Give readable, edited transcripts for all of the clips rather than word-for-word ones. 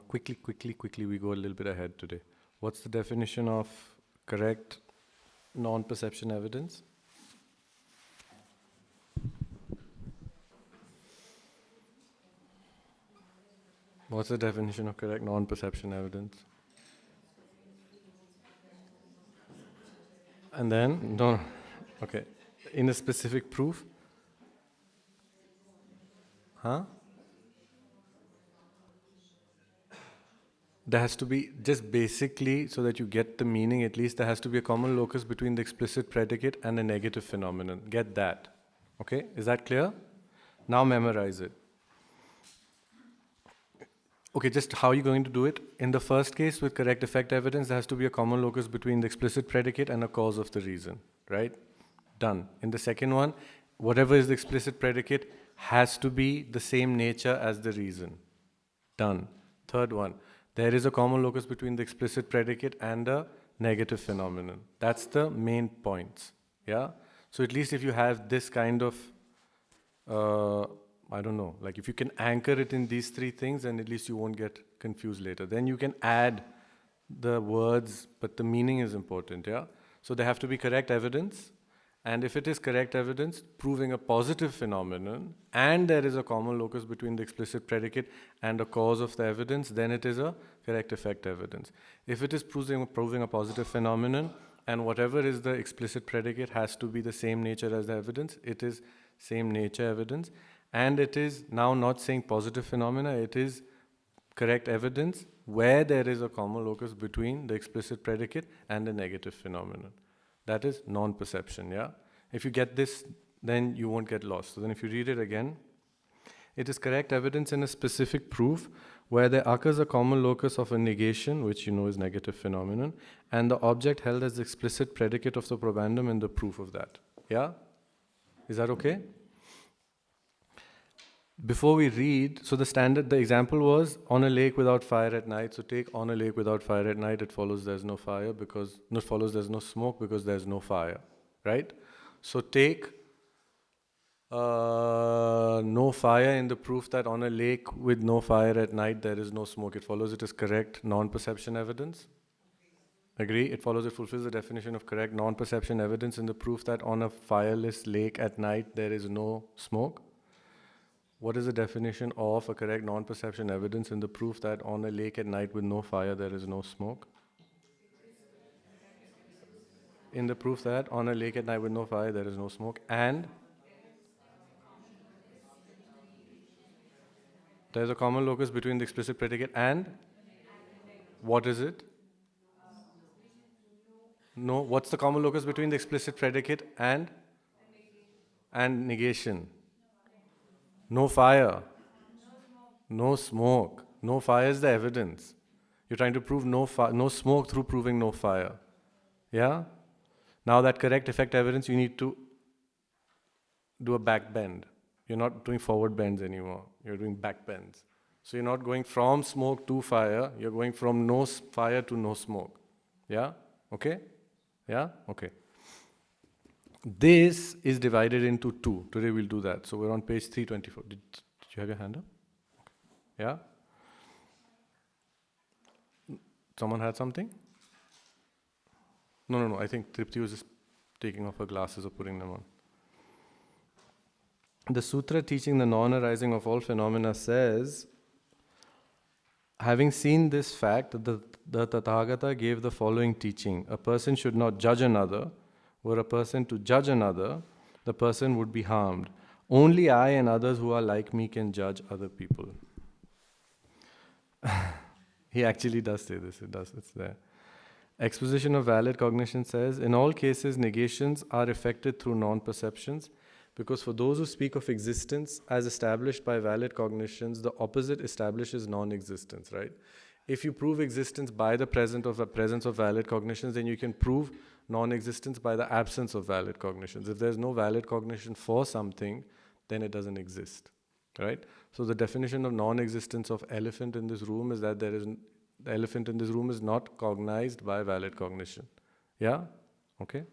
Quickly, we go a little bit ahead today. What's the definition of correct non-perception evidence? What's the definition of correct non-perception evidence? And then, no, okay. In a specific proof? Huh? There has to be, just basically, so that you get the meaning, at least there has to be a common locus between the explicit predicate and the negative phenomenon. Get that. Okay? Is that clear? Now memorize it. Okay, just how are you going to do it? In the first case, with correct effect evidence, there has to be a common locus between the explicit predicate and a cause of the reason. Right? Done. In the second one, whatever is the explicit predicate has to be the same nature as the reason. Done. Third one, there is a common locus between the explicit predicate and a negative phenomenon. That's the main points. Yeah? So at least if you have this kind of, I don't know, like if you can anchor it in these three things, then at least you won't get confused later. Then you can add the words, but the meaning is important. Yeah? So they have to be correct evidence. And if it is correct evidence proving a positive phenomenon, and there is a common locus between the explicit predicate and a cause of the evidence, then it is a correct effect evidence. If it is proving a positive phenomenon, and whatever is the explicit predicate has to be the same nature as the evidence, it is same nature evidence. And it is now not saying positive phenomena, it is correct evidence where there is a common locus between the explicit predicate and the negative phenomenon. That is non-perception, yeah? If you get this, then you won't get lost. So then if you read it again, it is correct evidence in a specific proof where there occurs a common locus of a negation, which you know is negative phenomenon, and the object held as the explicit predicate of the probandum in the proof of that. Yeah? Is that okay? Before we read, so the example was on a lake without fire at night. So take on a lake without fire at night, it follows there's no fire because, no, follows there's no smoke because there's no fire, right? So take no fire in the proof that on a lake with no fire at night there is no smoke. It follows it is correct non-perception evidence. Agree? It follows it fulfills the definition of correct non-perception evidence in the proof that on a fireless lake at night there is no smoke. What is the definition of a correct non-perception evidence in the proof that on a lake at night with no fire there is no smoke? In the proof that on a lake at night with no fire there is no smoke, and there is a common locus between the explicit predicate and what is it? No, what's the common locus between the explicit predicate and negation? No fire. No smoke. No fire is the evidence. You're trying to prove no smoke through proving no fire. Yeah? Now that correct effect evidence, you need to do a back bend. You're not doing forward bends anymore. You're doing back bends. So you're not going from smoke to fire. You're going from no fire to no smoke. Yeah? Okay? Yeah? Okay. This is divided into two. Today we'll do that. So we're on page 324. Did you have your hand up? Okay. Yeah? Someone had something? No. I think Tripti was just taking off her glasses or putting them on. The sutra teaching the non-arising of all phenomena says, having seen this fact, the Tathagata gave the following teaching. A person should not judge another. Were a person to judge another, the person would be harmed. Only I and others who are like me can judge other people. He actually does say this. It's there. Exposition of valid cognition says, in all cases, negations are effected through non-perceptions, because for those who speak of existence as established by valid cognitions, the opposite establishes non-existence, right? If you prove existence by the presence of valid cognitions, then you can prove non-existence by the absence of valid cognitions. If there's no valid cognition for something, then it doesn't exist, right? So the definition of non-existence of elephant in this room is that the elephant in this room is not cognized by valid cognition. Yeah? Okay?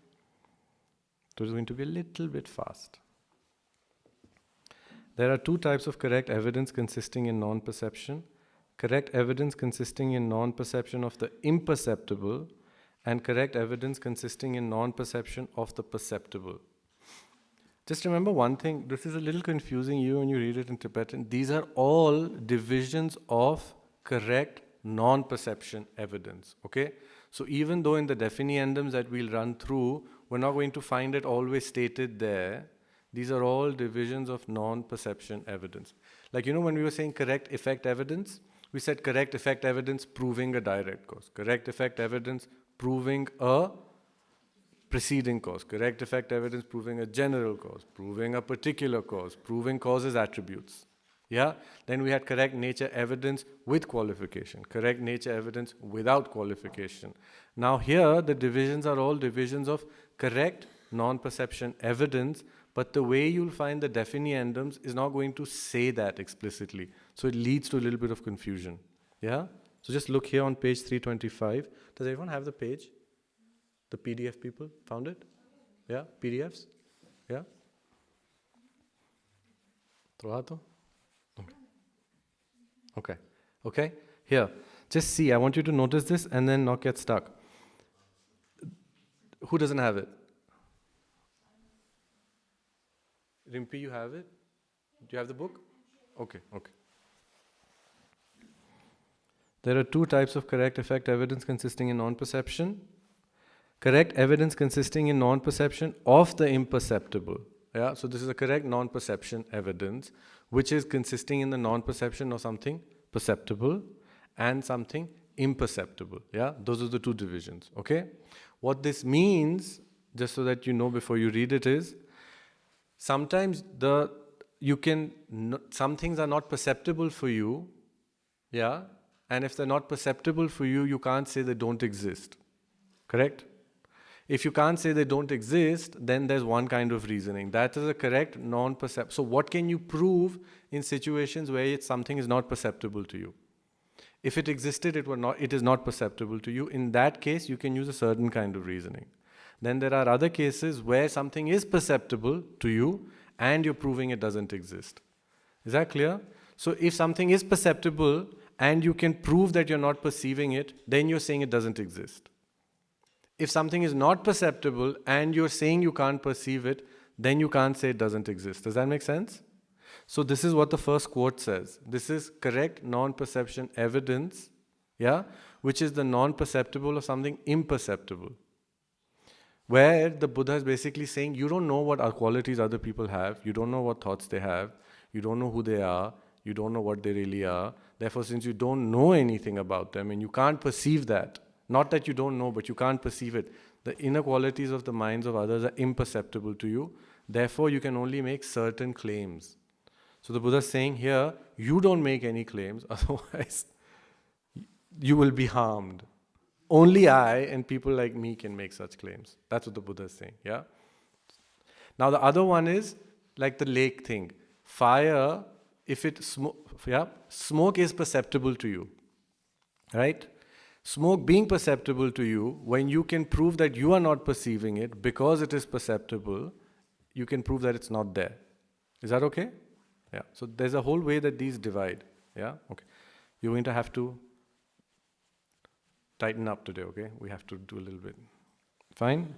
So it's going to be a little bit fast. There are two types of correct evidence consisting in non-perception. correct evidence consisting in non-perception of the imperceptible, and correct evidence consisting in non-perception of the perceptible. Just remember one thing, this is a little confusing you when you read it in Tibetan. These are all divisions of correct non-perception evidence, okay? So even though in the definiendums that we'll run through, we're not going to find it always stated there, these are all divisions of non-perception evidence. Like, when we were saying correct effect evidence, we said correct effect evidence proving a direct cause, correct effect evidence proving a preceding cause, correct effect evidence proving a general cause, proving a particular cause, proving causes attributes. Yeah? Then we had correct nature evidence with qualification, correct nature evidence without qualification. Now here the divisions are all divisions of correct non-perception evidence, but the way you'll find the definiendums is not going to say that explicitly. So it leads to a little bit of confusion. Yeah? So just look here on page 325. Does everyone have the page? The PDF people found it? Yeah? PDFs? Yeah? Trovato? Okay. Okay? Here. Just see. I want you to notice this and then not get stuck. Who doesn't have it? Rimpi, you have it? Do you have the book? Okay, okay. There are two types of correct effect evidence consisting in non-perception. Correct evidence consisting in non-perception of the imperceptible. Yeah, so this is a correct non-perception evidence, which is consisting in the non-perception of something perceptible and something imperceptible. Yeah, those are the two divisions. Okay, what this means, just so that you know before you read it, is sometimes some things are not perceptible for you. Yeah, and if they're not perceptible for you, you can't say they don't exist. Correct? If you can't say they don't exist, then there's one kind of reasoning. That is a correct non-perception. So what can you prove in situations where something is not perceptible to you? If it existed, it is not perceptible to you. In that case, you can use a certain kind of reasoning. Then there are other cases where something is perceptible to you and you're proving it doesn't exist. Is that clear? So if something is perceptible and you can prove that you're not perceiving it, then you're saying it doesn't exist. If something is not perceptible and you're saying you can't perceive it, then you can't say it doesn't exist. Does that make sense? So this is what the first quote says. This is correct non-perception evidence, yeah, which is the non-perceptible of something imperceptible. Where the Buddha is basically saying, you don't know what qualities other people have, you don't know what thoughts they have, you don't know who they are, you don't know what they really are. Therefore, since you don't know anything about them and you can't perceive that, not that you don't know, but you can't perceive it, the inner qualities of the minds of others are imperceptible to you. Therefore, you can only make certain claims. So the Buddha is saying here, you don't make any claims, otherwise you will be harmed. Only I and people like me can make such claims. That's what the Buddha is saying, yeah? Now the other one is like the lake thing. Fire, smoke is perceptible to you, right? Smoke being perceptible to you, when you can prove that you are not perceiving it because it is perceptible, you can prove that it's not there. Is that okay? Yeah. So there's a whole way that these divide. Yeah? Okay. You're going to have to tighten up today, okay? We have to do a little bit. Fine?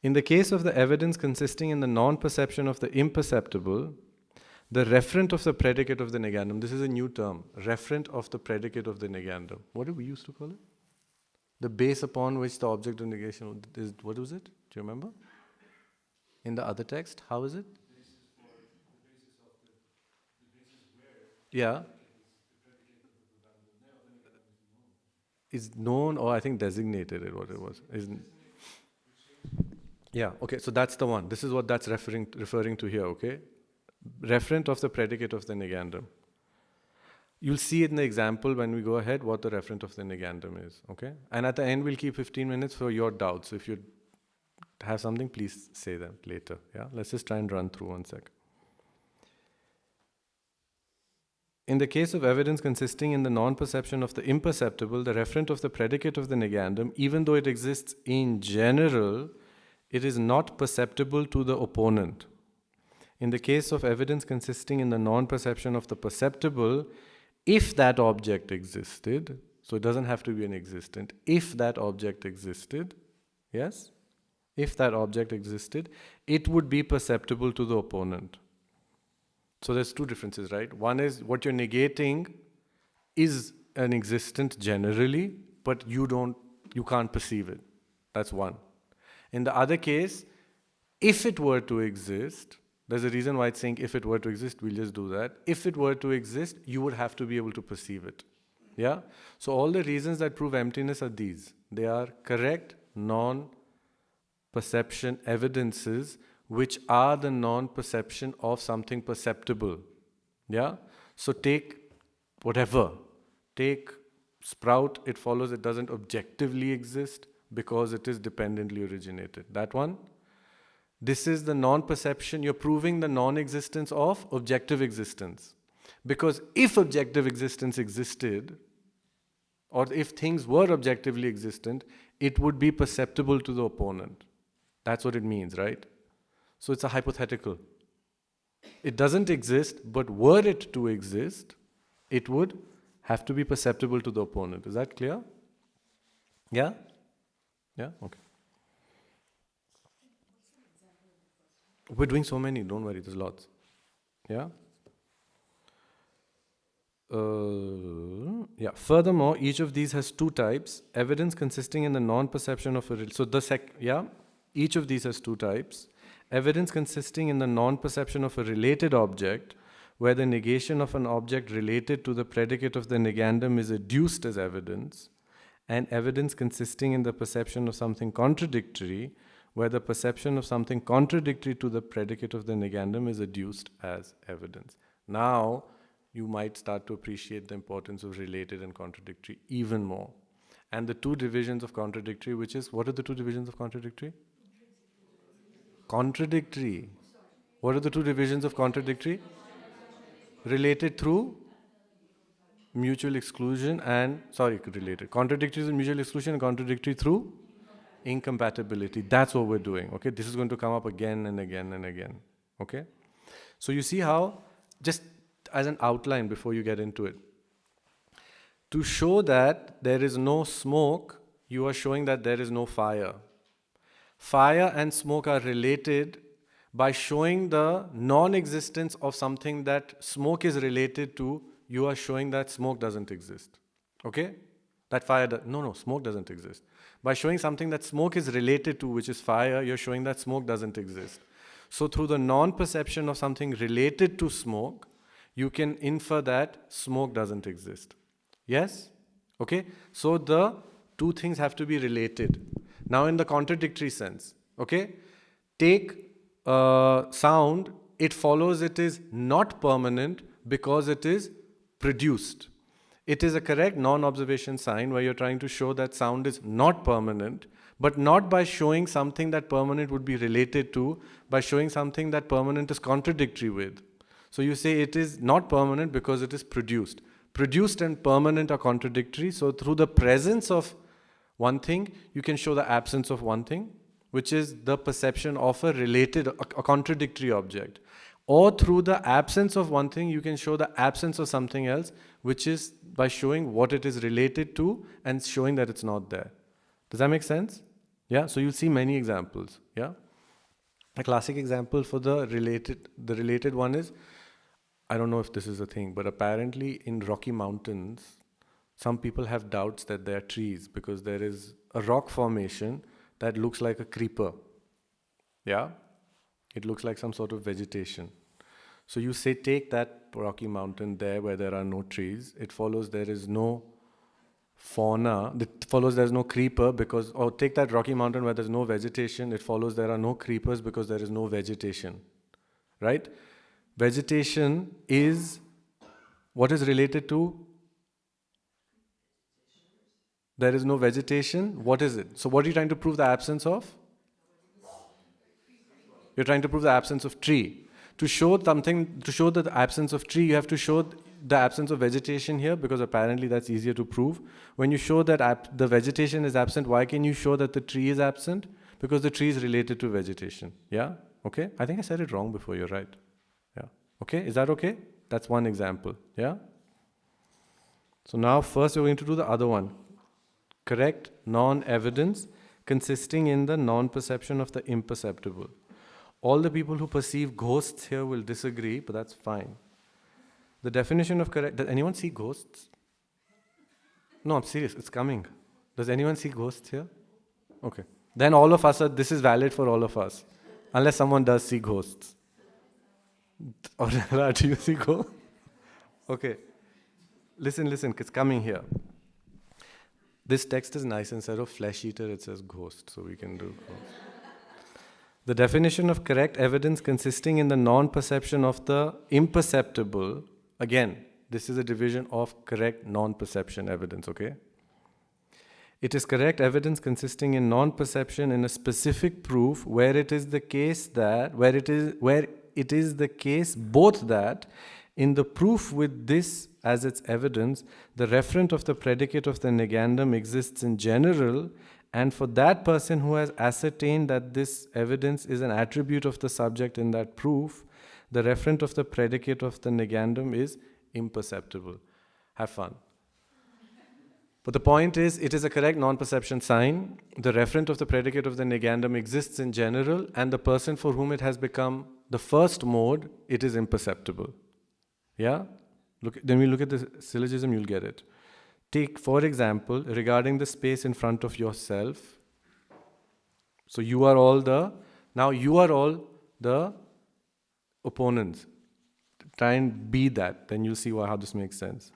In the case of the evidence consisting in the non-perception of the imperceptible, the referent of the predicate of the negandum, this is a new term, referent of the predicate of the negandum. What did we used to call it? The base upon which the object of negation is, what was it? Do you remember? In the other text, how is it? Yeah. Is known, or I think designated is what it was. Yeah, okay, so that's the one. This is what that's referring to here, okay? Referent of the predicate of the negandum. You'll see it in the example when we go ahead what the referent of the negandum is, okay? And at the end, we'll keep 15 minutes for your doubts. So if you have something, please say them later, yeah? Let's just try and run through one sec. In the case of evidence consisting in the non-perception of the imperceptible, the referent of the predicate of the negandum, even though it exists in general, it is not perceptible to the opponent. In the case of evidence consisting in the non-perception of the perceptible, If that object existed, so it doesn't have to be an existent, if that object existed, yes, if that object existed, it would be perceptible to the opponent. So there's two differences, right? One is what you're negating is an existent generally, but you can't perceive it. That's one. In the other case, if it were to exist, there's a reason why it's saying if it were to exist, we'll just do that. If it were to exist, you would have to be able to perceive it. Yeah? So all the reasons that prove emptiness are these. They are correct, non-perception evidences which are the non-perception of something perceptible. Yeah? So take whatever. Take sprout, it follows it doesn't objectively exist because it is dependently originated. That one. This is the non-perception. You're proving the non-existence of objective existence. Because if objective existence existed, or if things were objectively existent, it would be perceptible to the opponent. That's what it means, right? So it's a hypothetical. It doesn't exist, but were it to exist, it would have to be perceptible to the opponent. Is that clear? Yeah? Yeah? Okay. We're doing so many, don't worry, there's lots. Yeah? Yeah. Furthermore, each of these has two types. Evidence consisting in the non-perception of a... Each of these has two types. Evidence consisting in the non-perception of a related object, where the negation of an object related to the predicate of the negandum is adduced as evidence, and evidence consisting in the perception of something contradictory, where the perception of something contradictory to the predicate of the negandum is adduced as evidence. Now, you might start to appreciate the importance of related and contradictory even more. And the two divisions of contradictory, which is, what are the two divisions of contradictory? Contradictory. What are the two divisions of contradictory? Related through mutual exclusion and, related. Contradictory through mutual exclusion and contradictory through incompatibility. That's what we're doing, okay? This is going to come up again and again and again, okay? So you see how, just as an outline before you get into it, to show that there is no smoke, you are showing that there is no fire. Fire and smoke are related by showing the non-existence of something that smoke is related to. You are showing that smoke doesn't exist, okay? That fire, smoke doesn't exist. By showing something that smoke is related to, which is fire, you're showing that smoke doesn't exist. So through the non-perception of something related to smoke, you can infer that smoke doesn't exist. Yes? Okay? So the two things have to be related. Now in the contradictory sense, okay? Take sound, it follows it is not permanent because it is produced. It is a correct non-observation sign where you're trying to show that sound is not permanent, but not by showing something that permanent would be related to, by showing something that permanent is contradictory with. So you say it is not permanent because it is produced. Produced and permanent are contradictory, so through the presence of one thing, you can show the absence of one thing, which is the perception of a related, a contradictory object. Or through the absence of one thing, you can show the absence of something else, which is by showing what it is related to and showing that it's not there. Does that make sense? Yeah, so you'll see many examples. Yeah, a classic example for the related one is, I don't know if this is a thing, but apparently in Rocky Mountains, some people have doubts that they are trees because there is a rock formation that looks like a creeper. Yeah? It looks like some sort of vegetation. So you say, take that Rocky Mountain there where there are no trees. It follows there is no fauna. It follows there's no creeper because, or take that Rocky Mountain where there's no vegetation. It follows there are no creepers because there is no vegetation. Right? Vegetation is what is related to? There is no vegetation. What is it? So what are you trying to prove the absence of? You're trying to prove the absence of tree. To show something, to show the absence of tree, you have to show the absence of vegetation here because apparently that's easier to prove. When you show that the vegetation is absent, why can you show that the tree is absent? Because the tree is related to vegetation. Yeah? Okay? I think I said it wrong before, you're right. Yeah. Okay? Is that okay? That's one example. Yeah? So now first we're going to do the other one. Correct non-evidence consisting in the non-perception of the imperceptible. All the people who perceive ghosts here will disagree, but that's fine. The definition of correct... Does anyone see ghosts? No, I'm serious. It's coming. Does anyone see ghosts here? Okay. Then all of us are... This is valid for all of us. Unless someone does see ghosts. Or do you see ghosts? Okay. Listen. It's coming here. This text is nice. Instead of flesh eater, it says ghost. So we can do ghost. The definition of correct evidence consisting in the non-perception of the imperceptible. Again, this is a division of correct non-perception evidence, okay? It is correct evidence consisting in non-perception in a specific proof where it is the case both that in the proof with this as its evidence, the referent of the predicate of the negandum exists in general, and for that person who has ascertained that this evidence is an attribute of the subject in that proof, the referent of the predicate of the negandum is imperceptible. Have fun. But the point is, it is a correct non-perception sign. The referent of the predicate of the negandum exists in general, and the person for whom it has become the first mode, it is imperceptible. Yeah? Then we look at the syllogism, you'll get it. Take, for example, regarding the space in front of yourself. So you are all the opponents. Try and be that, then you'll see how this makes sense.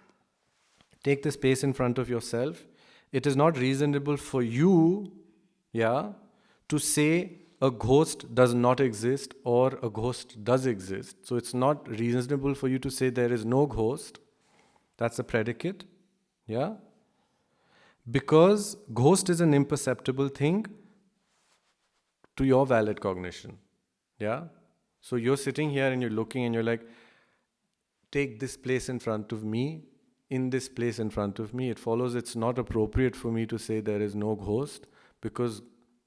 Take the space in front of yourself. It is not reasonable for you, to say a ghost does not exist or a ghost does exist. So it's not reasonable for you to say there is no ghost. That's the predicate. Yeah? Because ghost is an imperceptible thing to your valid cognition. Yeah? So you're sitting here and you're looking and you're like, take this place in front of me, in this place in front of me. It follows it's not appropriate for me to say there is no ghost because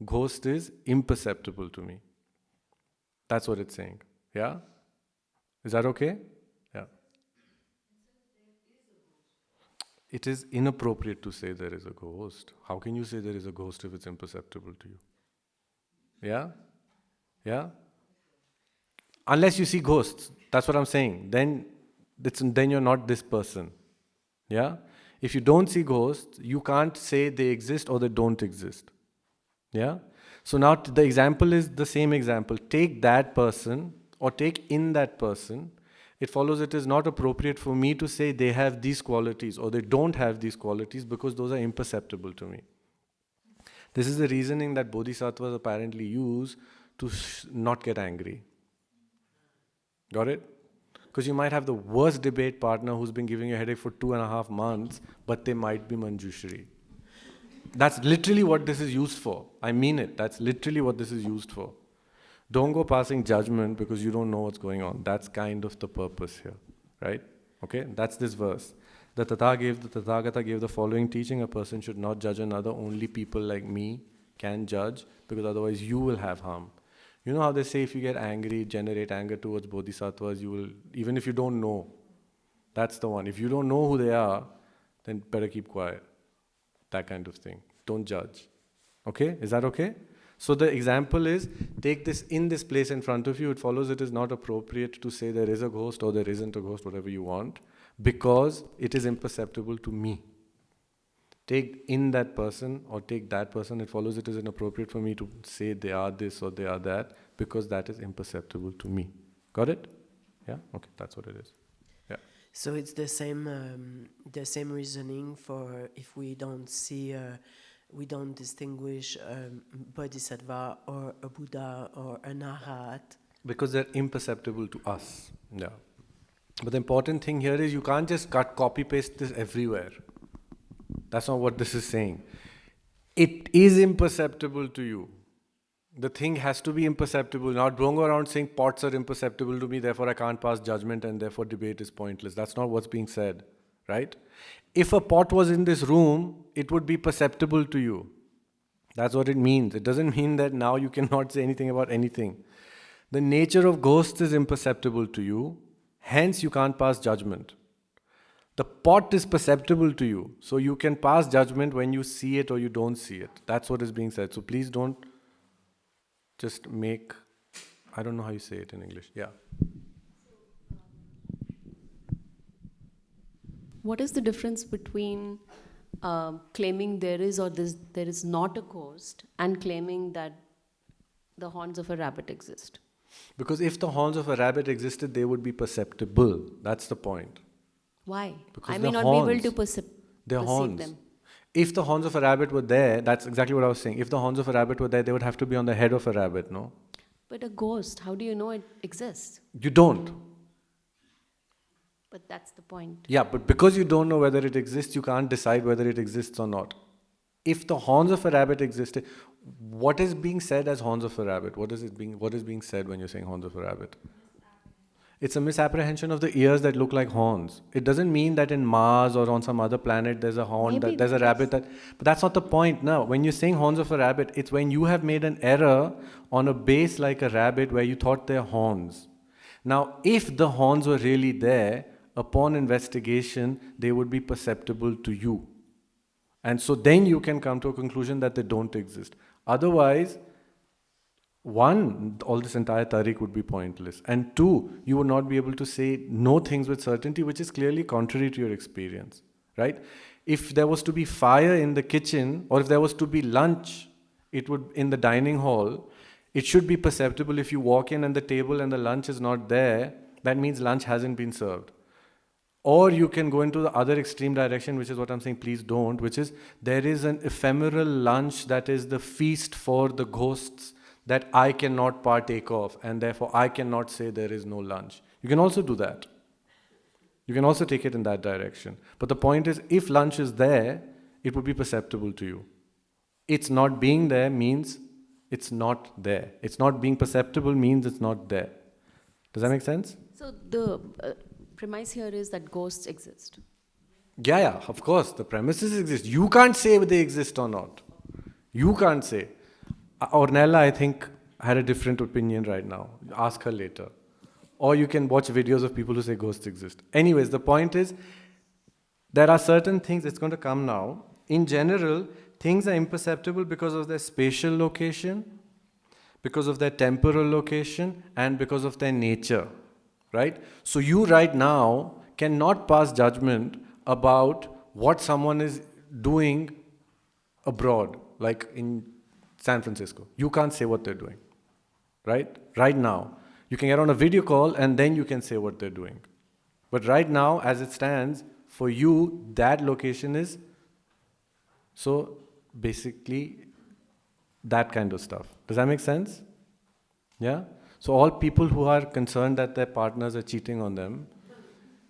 ghost is imperceptible to me. That's what it's saying. Yeah? Is that okay? Yeah. It is inappropriate to say there is a ghost. How can you say there is a ghost if it's imperceptible to you? Yeah? Yeah? Unless you see ghosts. That's what I'm saying. Then you're not this person. Yeah? If you don't see ghosts, you can't say they exist or they don't exist. Yeah? So now the example is the same example. Take that person or take in that person. It follows it is not appropriate for me to say they have these qualities or they don't have these qualities because those are imperceptible to me. This is the reasoning that bodhisattvas apparently use to not get angry. Got it? Because you might have the worst debate partner who's been giving you a headache for 2.5 months, but they might be Manjushri. That's literally what this is used for. I mean it. That's literally what this is used for. Don't go passing judgment because you don't know what's going on. That's kind of the purpose here. Right? Okay? That's this verse. The Tathagata gave the following teaching: a person should not judge another. Only people like me can judge, because otherwise you will have harm. You know how they say if you get angry, generate anger towards bodhisattvas, you will, even if you don't know. That's the one. If you don't know who they are, then better keep quiet. That kind of thing. Don't judge. Okay? Is that okay? So the example is, take this in this place in front of you. It follows it is not appropriate to say there is a ghost or there isn't a ghost, whatever you want, because it is imperceptible to me. Take in that person or take that person, it follows it is inappropriate for me to say they are this or they are that, because that is imperceptible to me. Got it? Yeah? Okay, that's what it is. Yeah. So it's the same reasoning for if we don't see, we don't distinguish bodhisattva or a Buddha or an Arhat. Because they're imperceptible to us. Yeah. But the important thing here is you can't just copy paste this everywhere. That's not what this is saying. It is imperceptible to you. The thing has to be imperceptible. Now don't go around saying pots are imperceptible to me, therefore I can't pass judgment and therefore debate is pointless. That's not what's being said, right? If a pot was in this room, it would be perceptible to you. That's what it means. It doesn't mean that now you cannot say anything about anything. The nature of ghosts is imperceptible to you, hence you can't pass judgment. The pot is perceptible to you. So you can pass judgment when you see it or you don't see it. That's what is being said. So please don't just make, I don't know how you say it in English. Yeah. What is the difference between claiming there is or there is not a ghost and claiming that the horns of a rabbit exist? Because if the horns of a rabbit existed, they would be perceptible. That's the point. Why? Because I may they're not be able horns. to They're perceive horns. them. If the horns of a rabbit were there, that's exactly what I was saying. If the horns of a rabbit were there, they would have to be on the head of a rabbit, no? But a ghost, how do you know it exists? You don't. But that's the point. Yeah, but because you don't know whether it exists, you can't decide whether it exists or not. If the horns of a rabbit existed, what is being said as horns of a rabbit? What is being said when you're saying horns of a rabbit? It's a misapprehension of the ears that look like horns. It doesn't mean that in Mars or on some other planet there's a horn, Maybe there's a rabbit that. But that's not the point now. When you're saying horns of a rabbit, it's when you have made an error on a base like a rabbit where you thought they're horns. Now, if the horns were really there, upon investigation, they would be perceptible to you. And so then you can come to a conclusion that they don't exist. Otherwise, one, all this entire tariq would be pointless. And two, you would not be able to say no things with certainty, which is clearly contrary to your experience, right? If there was to be fire in the kitchen, or if there was to be lunch, it would in the dining hall, it should be perceptible. If you walk in and the table and the lunch is not there, that means lunch hasn't been served. Or you can go into the other extreme direction, which is what I'm saying, please don't, which is there is an ephemeral lunch that is the feast for the ghosts that I cannot partake of, and therefore I cannot say there is no lunch. You can also do that. You can also take it in that direction. But the point is, if lunch is there, it would be perceptible to you. It's not being there means it's not there. It's not being perceptible means it's not there. Does that make sense? So the premise here is that ghosts exist. Yeah, of course, the premises exist. You can't say whether they exist or not. You can't say. Ornella, I think, had a different opinion right now. Ask her later. Or you can watch videos of people who say ghosts exist. Anyways, the point is, there are certain things, it's going to come now. In general, things are imperceptible because of their spatial location, because of their temporal location, and because of their nature. Right? So you right now cannot pass judgment about what someone is doing abroad, like in San Francisco. You can't say what they're doing. Right? Right now. You can get on a video call and then you can say what they're doing. But right now, as it stands, for you, that location is so basically that kind of stuff. Does that make sense? Yeah? So all people who are concerned that their partners are cheating on them,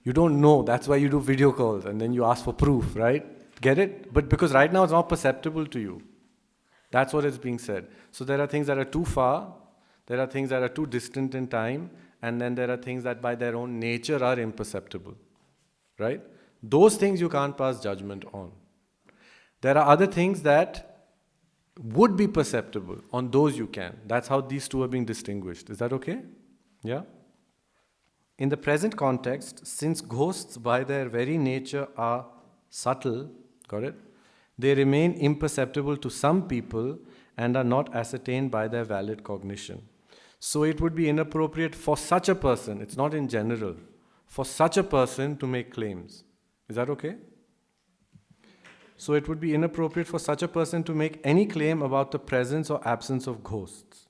you don't know. That's why you do video calls and then you ask for proof, right? Get it? But because right now it's not perceptible to you. That's what is being said. So there are things that are too far, there are things that are too distant in time, and then there are things that by their own nature are imperceptible, right? Those things you can't pass judgment on. There are other things that would be perceptible. On those you can. That's how these two are being distinguished. Is that okay? Yeah? In the present context, since ghosts by their very nature are subtle, got it? They remain imperceptible to some people and are not ascertained by their valid cognition. So it would be inappropriate for such a person, it's not in general, for such a person to make claims. Is that okay? So it would be inappropriate for such a person to make any claim about the presence or absence of ghosts.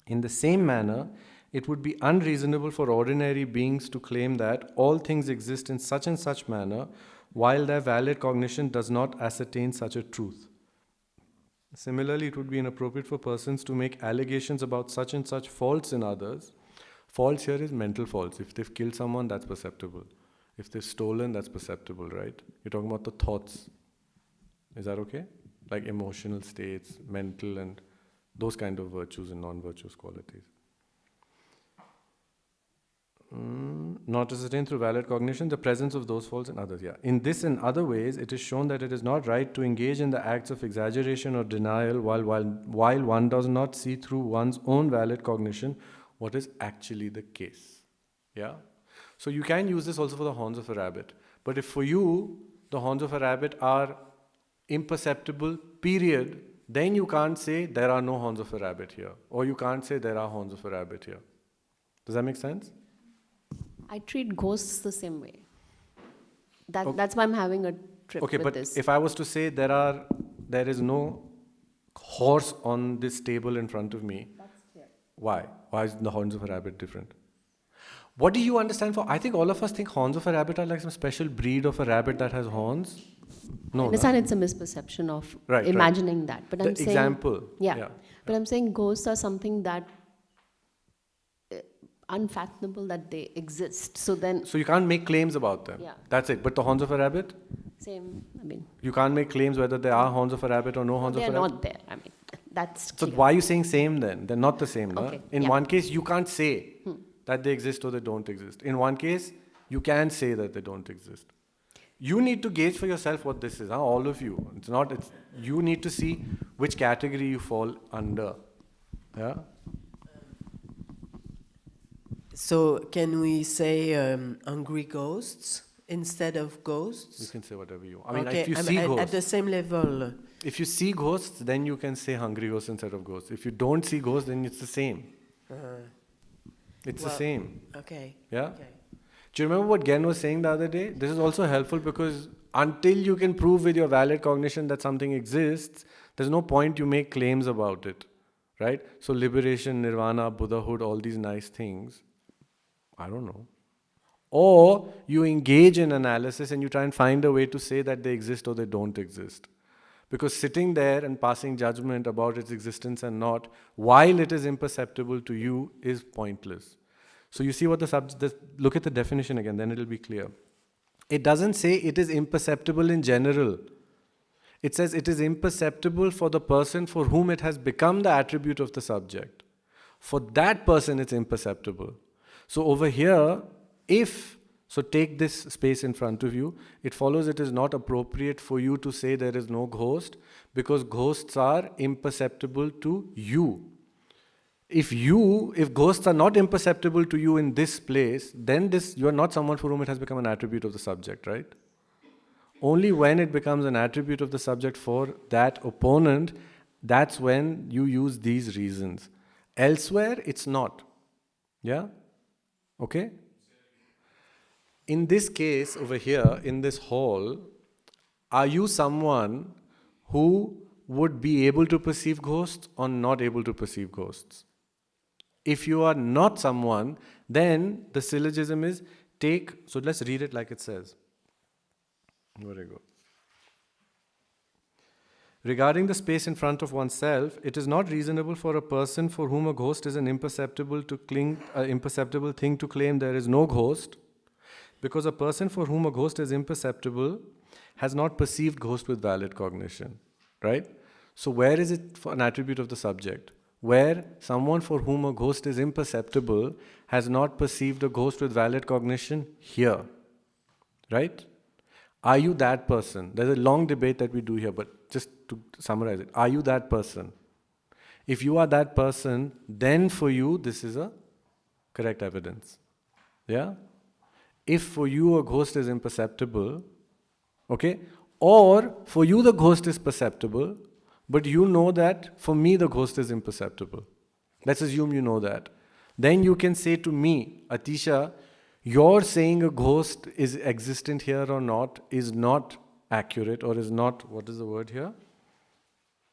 In the same manner, it would be unreasonable for ordinary beings to claim that all things exist in such and such manner, while their valid cognition does not ascertain such a truth. Similarly, it would be inappropriate for persons to make allegations about such and such faults in others. Faults here is mental faults. If they've killed someone, that's perceptible. If they've stolen, that's perceptible, right? You're talking about the thoughts. Is that okay? Like emotional states, mental, and those kind of virtues and non-virtuous qualities. Not ascertained through valid cognition the presence of those faults in others. Yeah. In this and other ways, it is shown that it is not right to engage in the acts of exaggeration or denial while one does not see through one's own valid cognition what is actually the case. Yeah. So you can use this also for the horns of a rabbit. But if for you, the horns of a rabbit are imperceptible, period, then you can't say there are no horns of a rabbit here. Or you can't say there are horns of a rabbit here. Does that make sense? I treat ghosts the same way. Okay. That's why I'm having a trip Okay, with but this. if I was to say there is no horse on this table in front of me, why? Why is the horns of a rabbit different? What do you understand for? I think all of us think horns of a rabbit are like some special breed of a rabbit that has horns. I No, understand it's a misperception of Right, right. imagining that, but the I'm saying example. yeah, but I'm saying ghosts are something that unfathomable that they exist. So then, So you can't make claims about them. Yeah. That's it. But the horns of a rabbit, same. I mean, you can't make claims whether there are horns of a rabbit or no horns of they're a rabbit. not there. I mean, that's So clear. why are you saying same then? They're not the same, no? Okay, In yeah. one case, you can't say that they exist or they don't exist. In one case, you can say that they don't exist. You need to gauge for yourself what this is, huh? All of you. You need to see which category you fall under. Yeah? So can we say hungry ghosts instead of You ghosts? can say whatever you want. I mean, Okay, if you I'm see at ghosts, the same level. if you see ghosts, then you can say hungry ghosts instead of ghosts. If you don't see ghosts, then it's the same. It's the Well, same. Okay. Yeah? Okay. Do you remember what Gen was saying the other day? This is also helpful because until you can prove with your valid cognition that something exists, there's no point you make claims about it. Right? So liberation, nirvana, Buddhahood, all these nice things, I don't know. Or you engage in analysis and you try and find a way to say that they exist or they don't exist. Because sitting there and passing judgment about its existence and not, while it is imperceptible to you, is pointless. So you see what look at the definition again, then it'll be clear. It doesn't say it is imperceptible in general. It says it is imperceptible for the person for whom it has become the attribute of the subject. For that person, it's imperceptible. So over here, so take this space in front of you, it follows it is not appropriate for you to say there is no ghost because ghosts are imperceptible to you. If ghosts are not imperceptible to you in this place, then you are not someone for whom it has become an attribute of the subject, right? Only when it becomes an attribute of the subject for that opponent, that's when you use these reasons. Elsewhere, it's not. Yeah? Okay? In this case over here, in this hall, are you someone who would be able to perceive ghosts or not able to perceive ghosts? If you are not someone, then the syllogism is so let's read it like it says. Very good. Regarding the space in front of oneself, it is not reasonable for a person for whom a ghost is an imperceptible thing to claim there is no ghost, because a person for whom a ghost is imperceptible has not perceived ghost with valid cognition, right? So where is it for an attribute of the subject? Where someone for whom a ghost is imperceptible has not perceived a ghost with valid cognition? Here, right? Are you that person? There's a long debate that we do here, but just to summarize it, are you that person? If you are that person, then for you this is a correct evidence. Yeah? If for you a ghost is imperceptible, okay, or for you the ghost is perceptible, but you know that for me the ghost is imperceptible. Let's assume you know that. Then you can say to me, Atisha, your saying a ghost is existent here or not is not accurate or is not, what is the word here?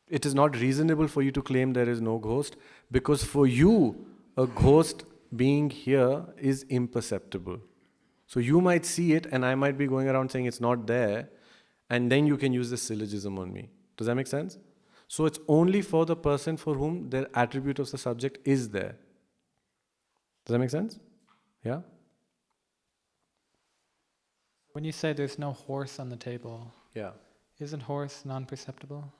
It is not reasonable for you to claim there is no ghost because for you a ghost being here is imperceptible. So you might see it and I might be going around saying it's not there, and then you can use this syllogism on me. Does that make sense? So it's only for the person for whom the attribute of the subject is there. Does that make sense? Yeah? When you say there's no horse on the table, Yeah. isn't horse non-perceptible?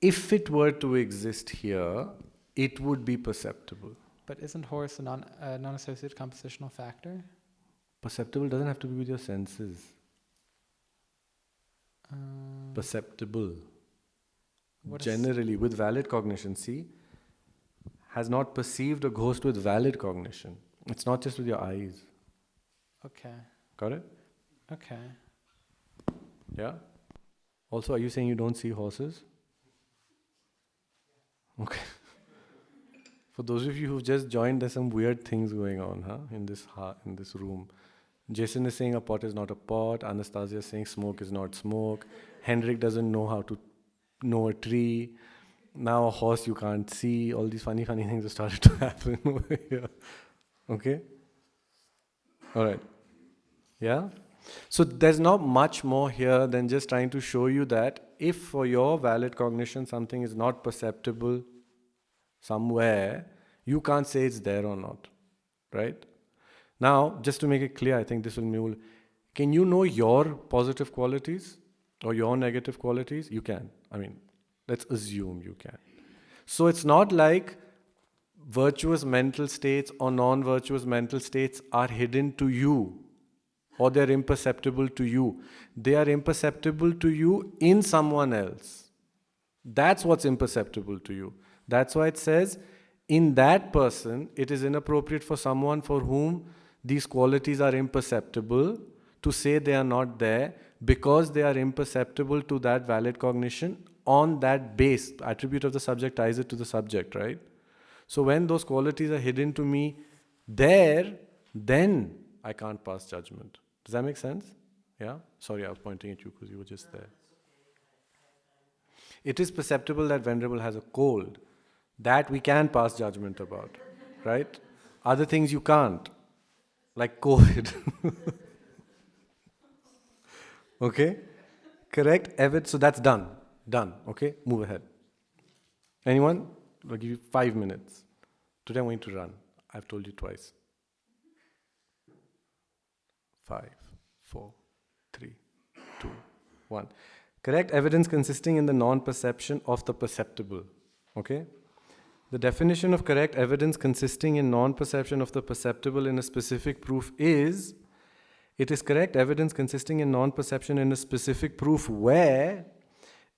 If it were to exist here, it would be perceptible. But isn't horse a non-associated compositional factor? Perceptible doesn't have to be with your senses. Perceptible. Generally, with valid cognition, see, has not perceived a ghost with valid cognition. It's not just with your eyes. Okay. Got it? Okay. Yeah? Also, are you saying you don't see horses? Okay. For those of you who've just joined, there's some weird things going on, in this room. Jason is saying a pot is not a pot. Anastasia is saying smoke is not smoke. Henrik doesn't know how to know a tree. Now a horse you can't see. All these funny things have started to happen over here. Okay? All right. Yeah? So there's not much more here than just trying to show you that if for your valid cognition something is not perceptible somewhere, you can't say it's there or not. Right? Now, just to make it clear, I think this will move. Can you know your positive qualities or your negative qualities? You can. I mean, let's assume you can. So it's not like virtuous mental states or non-virtuous mental states are hidden to you or they're imperceptible to you. They are imperceptible to you in someone else. That's what's imperceptible to you. That's why it says, in that person, it is inappropriate for someone for whom these qualities are imperceptible to say they are not there because they are imperceptible to that valid cognition on that base. The attribute of the subject ties it to the subject, right? So when those qualities are hidden to me there, then I can't pass judgment. Does that make sense? Yeah? Sorry, I was pointing at you because you were just there. It is perceptible that Venerable has a cold. That we can pass judgment about, right? Other things you can't, like COVID. Okay? Correct? Evid, so that's done. Done. Okay? Move ahead. Anyone? I'll give you 5 minutes. Today I'm going to run. I've told you twice. 5, 4, 3, 2, 1. Correct evidence consisting in the non-perception of the perceptible. Okay? The definition of correct evidence consisting in non-perception of the perceptible in a specific proof is, it is correct evidence consisting in non-perception in a specific proof where,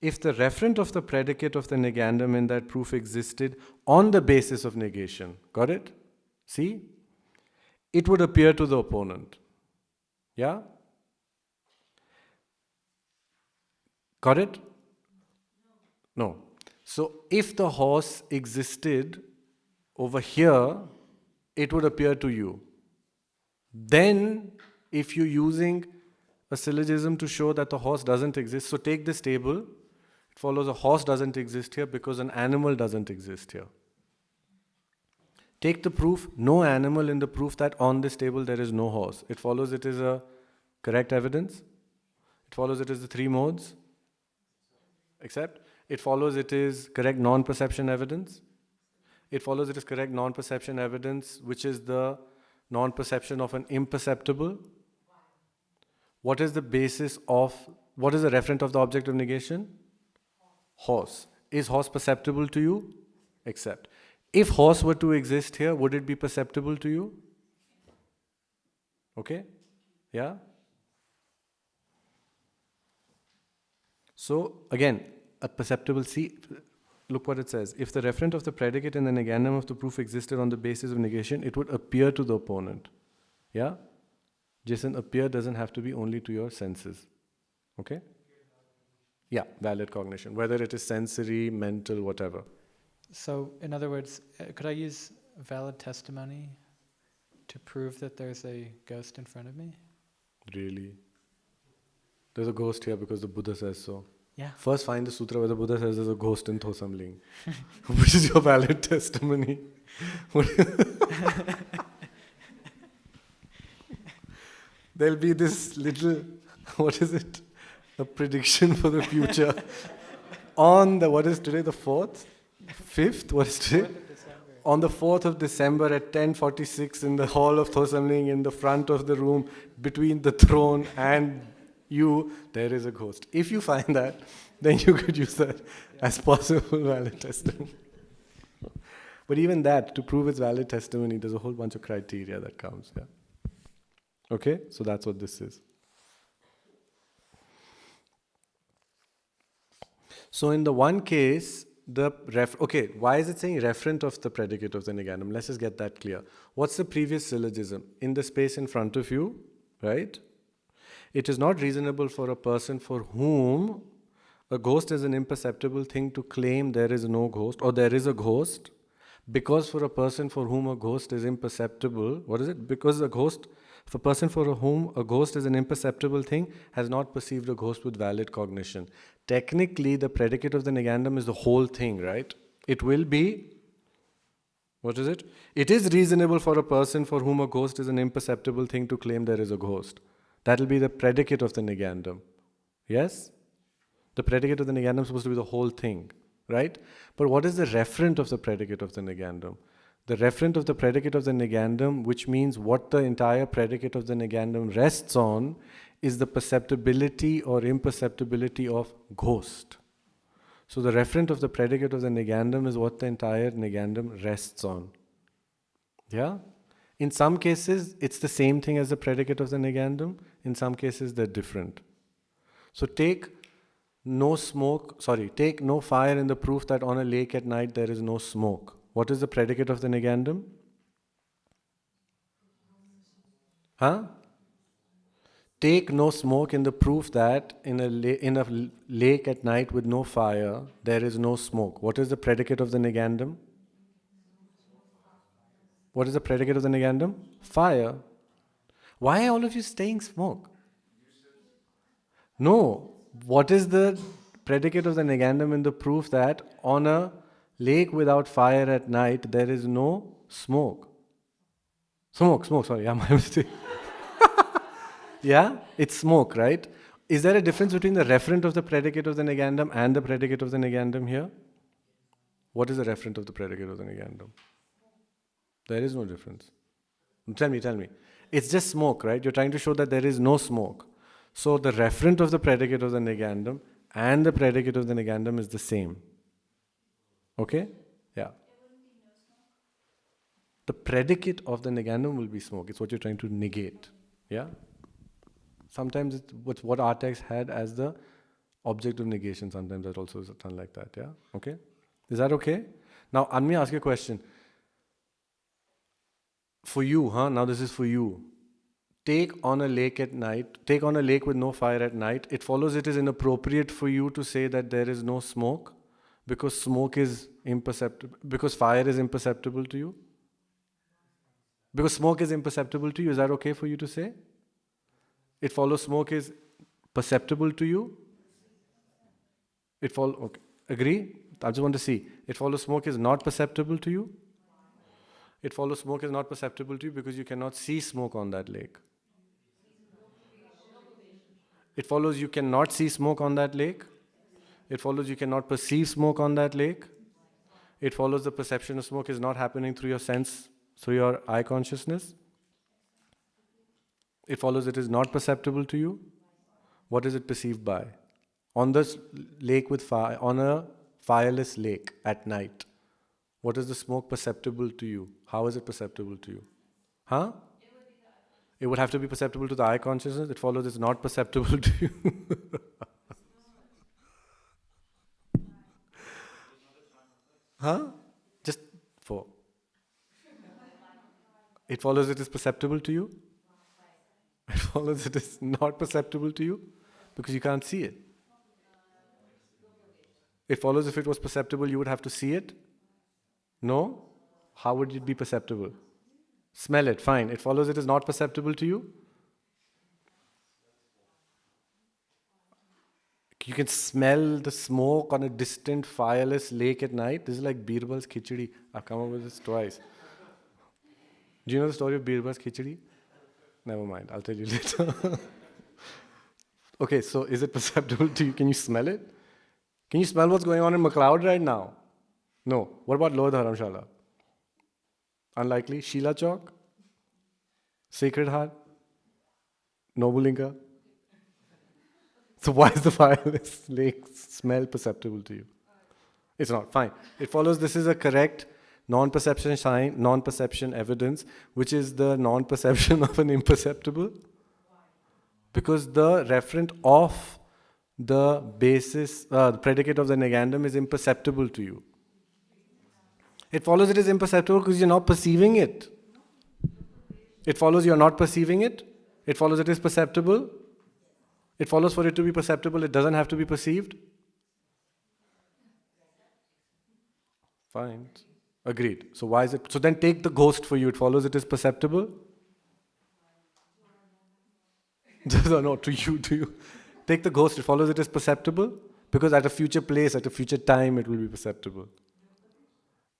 if the referent of the predicate of the negandum in that proof existed on the basis of negation, got it? See? It would appear to the opponent. Yeah? Got it? No. So if the horse existed over here, it would appear to you. Then, if you're using a syllogism to show that the horse doesn't exist, so take this table, it follows a horse doesn't exist here because an animal doesn't exist here. Take the proof, no animal in the proof that on this table there is no horse. It follows it is a correct evidence. It follows it is the three modes. Except it follows it is correct non-perception evidence. It follows it is correct non-perception evidence, which is the non-perception of an imperceptible. What is the basis of, what is the referent of the object of negation? Horse. Is horse perceptible to you? Except. If horse were to exist here, would it be perceptible to you? Okay? Yeah? So, again, a perceptible, see, look what it says. If the referent of the predicate in the negandum of the proof existed on the basis of negation, it would appear to the opponent. Yeah? Jason, appear doesn't have to be only to your senses. Okay? Yeah, valid cognition. Whether it is sensory, mental, whatever. So, in other words, could I use valid testimony to prove that there's a ghost in front of me? Really? There's a ghost here because the Buddha says so. Yeah. First find the sutra where the Buddha says there's a ghost in Thosamling. Which is your valid testimony. There'll be this little, what is it? A prediction for the future. On the, what is today, the 4th? 5th? What is today? On the 4th of December at 10:46 in the hall of Thosamling, in the front of the room, between the throne and you, there is a ghost. If you find that, then you could use that as possible valid testimony. But even that, to prove it's valid testimony, there's a whole bunch of criteria that comes. Yeah. Okay? So that's what this is. So in the one case, okay, why is it saying referent of the predicate of the negandum? Let's just get that clear. What's the previous syllogism? In the space in front of you, right? It is not reasonable for a person for whom a ghost is an imperceptible thing to claim there is no ghost or there is a ghost, because for a person for whom a ghost is imperceptible, what is it? Because if a person for whom a ghost is an imperceptible thing has not perceived a ghost with valid cognition. Technically, the predicate of the negandum is the whole thing, right? It will be, what is it? It is reasonable for a person for whom a ghost is an imperceptible thing to claim there is a ghost. That will be the predicate of the negandum. Yes? The predicate of the negandum is supposed to be the whole thing, right? But what is the referent of the predicate of the negandum? The referent of the predicate of the negandum, which means what the entire predicate of the negandum rests on, is the perceptibility or imperceptibility of ghost. So the referent of the predicate of the negandum is what the entire negandum rests on. Yeah? In some cases, it's the same thing as the predicate of the negandum. In some cases, they're different. So take no fire in the proof that on a lake at night there is no smoke. What is the predicate of the negandum? Huh? Take no smoke in the proof that in a lake at night with no fire, there is no smoke. What is the predicate of the negandum? What is the predicate of the negandum? Fire. Why are all of you staying smoke? No. What is the predicate of the negandum in the proof that on a lake without fire at night, there is no smoke? Smoke, sorry, yeah, my mistake. Yeah, it's smoke, right? Is there a difference between the referent of the predicate of the negandum and the predicate of the negandum here? What is the referent of the predicate of the negandum? There is no difference. Tell me. It's just smoke, right? You're trying to show that there is no smoke. So the referent of the predicate of the negandum and the predicate of the negandum is the same. Okay? Yeah. The predicate of the negandum will be smoke. It's what you're trying to negate. Yeah? Sometimes it's what our text had as the object of negation. Sometimes that also is done like that. Yeah? Okay? Is that okay? Now, let me ask you a question. For you, now this is for you. Take on a lake with no fire at night. It follows it is inappropriate for you to say that there is no smoke because smoke is imperceptible, because fire is imperceptible to you. Because smoke is imperceptible to you, is that okay for you to say? It follows smoke is perceptible to you? Okay. Agree? I just want to see. It follows smoke is not perceptible to you? It follows smoke is not perceptible to you because you cannot see smoke on that lake. It follows you cannot see smoke on that lake. It follows you cannot perceive smoke on that lake. It follows the perception of smoke is not happening through your sense, through your eye consciousness. It follows it is not perceptible to you. What is it perceived by? On this lake with fire, on a fireless lake at night, what is the smoke perceptible to you? How is it perceptible to you? Huh? It would have to be perceptible to the eye consciousness. It follows it's not perceptible to you. Huh? Just 4. It follows it is perceptible to you. It follows it is not perceptible to you because you can't see it. It follows if it was perceptible, you would have to see it. No? How would it be perceptible? Smell it, fine. It follows it is not perceptible to you. You can smell the smoke on a distant fireless lake at night. This is like Birbal's khichdi. I've come up with this twice. Do you know the story of Birbal's khichdi? Never mind, I'll tell you later. Okay, so is it perceptible to you? Can you smell it? Can you smell what's going on in McLeod right now? No. What about Lower Dharamshala? Unlikely. Sheila Chowk? Sacred Heart? Nobulinga? So why is the fireless lake smell perceptible to you? It's not. Fine. It follows this is a correct non-perception sign, non-perception evidence, which is the non-perception of an imperceptible. Because the referent of the basis, the predicate of the negandum is imperceptible to you. It follows it is imperceptible because you're not perceiving it. It follows you're not perceiving it. It follows it is perceptible. It follows for it to be perceptible, it doesn't have to be perceived? Fine. Agreed. So why is it? So then take the ghost for you. It follows it is perceptible? No, to you. Take the ghost. It follows it is perceptible? Because at a future place, at a future time, it will be perceptible.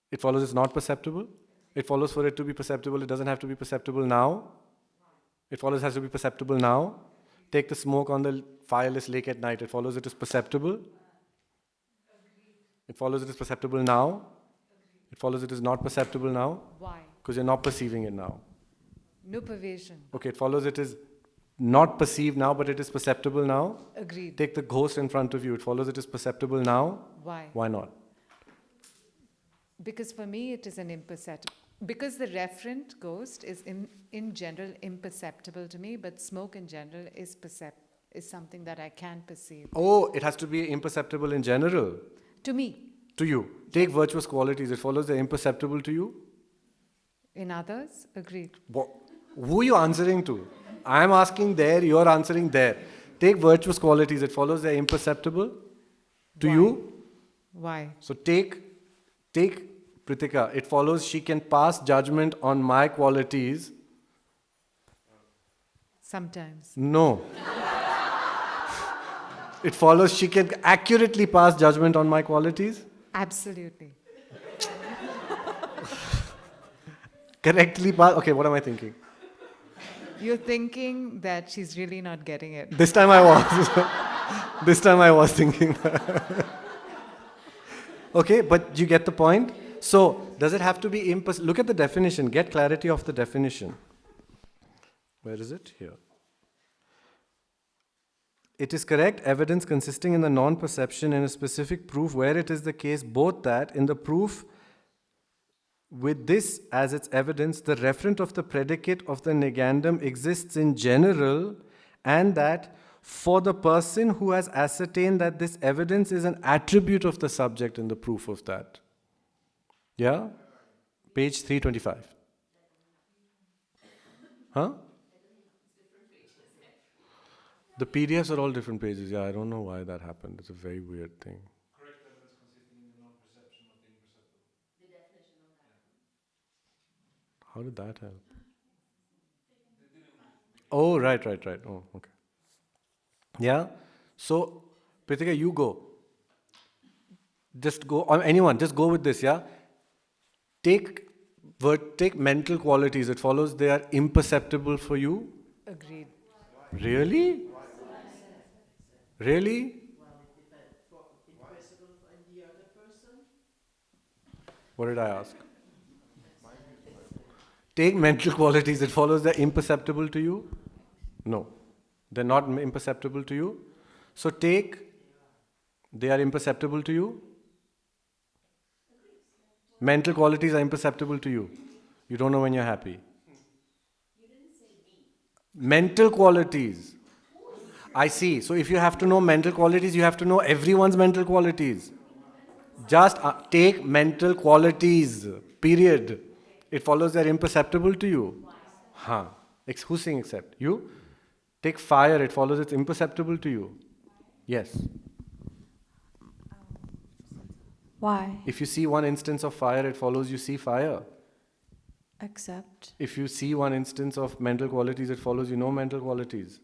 It follows it's not perceptible? It follows for it to be perceptible. It doesn't have to be perceptible now? It follows it has to be perceptible now? Take the smoke on the fireless lake at night. It follows it is perceptible? It follows it is perceptible now? It follows it is not perceptible now? Why? Because you're not perceiving it now. No pervasion. Okay, it follows it is not perceived now, but it is perceptible now? Agreed. Take the ghost in front of you. It follows it is perceptible now? Why? Why not? Because for me it is an imperceptible. Because the referent ghost is in general imperceptible to me, but smoke in general is something that I can perceive. Oh, it has to be imperceptible in general. To me. To you. Take virtuous qualities. It follows they're imperceptible to you? In others, agreed. Who are you answering to? I'm asking there, you're answering there. Take virtuous qualities. It follows they're imperceptible to Why? you? Why? So take Pritika. It follows she can pass judgment on my qualities. Sometimes. No. It follows she can accurately pass judgment on my qualities. Absolutely. Correctly pass. Okay, what am I thinking? You're thinking that she's really not getting it. This time I was. This time I was thinking that. Okay, but you get the point? So, does it have to be look at the definition. Get clarity of the definition. Where is it? Here. It is correct evidence consisting in the non-perception in a specific proof where it is the case both that in the proof with this as its evidence, the referent of the predicate of the negandum exists in general, and that for the person who has ascertained that this evidence is an attribute of the subject in the proof of that. Yeah? Page 325. Huh? The PDFs are all different pages. Yeah, I don't know why that happened. It's a very weird thing. Correct evidence consisting in the non-perception of the imperceptible. The definition of that. How did that help? Oh, right. Oh, okay. Yeah? So, Pritika, you go. Just go, or anyone, just go with this, yeah? Take mental qualities. It follows they are imperceptible for you. Agreed. Really? Really? What did I ask? Take mental qualities. It follows they're imperceptible to you? No. They're not imperceptible to you. So take, they are imperceptible to you? Mental qualities are imperceptible to you. You don't know when you're happy. Mental qualities. I see. So if you have to know mental qualities, you have to know everyone's mental qualities. Just take mental qualities. Period. It follows they're imperceptible to you. Huh. Who's saying except? You? Take fire. It follows it's imperceptible to you. Yes. Why? If you see one instance of fire, it follows you see fire. Except If you see one instance of mental qualities, it follows you know mental qualities.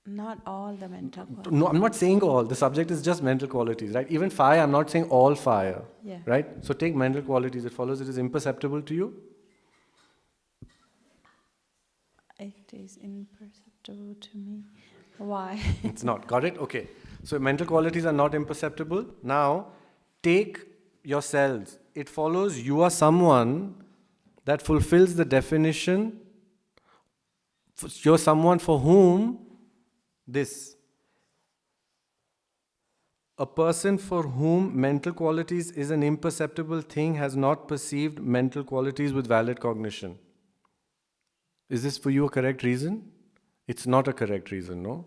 not all the mental qualities. No, I'm not saying all. The subject is just mental qualities, right? Even fire, I'm not saying all fire, Yeah. right? So take mental qualities. It follows it is imperceptible to you. It is imperceptible to me. Why? It's not. Got it? Okay. So mental qualities are not imperceptible. Now, take yourselves. It follows you are someone that fulfills the definition. You're someone for whom this. A person for whom mental qualities is an imperceptible thing has not perceived mental qualities with valid cognition. Is this for you a correct reason? It's not a correct reason, no?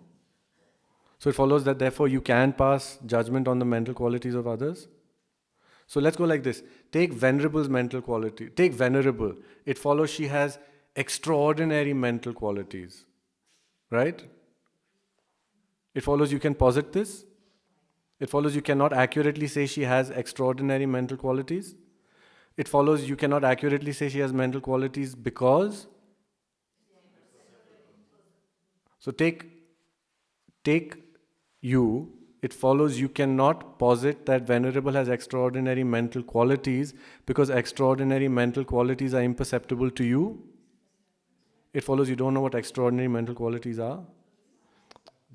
So it follows that therefore you can pass judgment on the mental qualities of others. So let's go like this. Take Venerable's mental quality. Take Venerable. It follows she has extraordinary mental qualities. Right? It follows you can posit this. It follows you cannot accurately say she has extraordinary mental qualities. It follows you cannot accurately say she has mental qualities because. So take you. It follows you cannot posit that Venerable has extraordinary mental qualities because extraordinary mental qualities are imperceptible to you. It follows you don't know what extraordinary mental qualities are.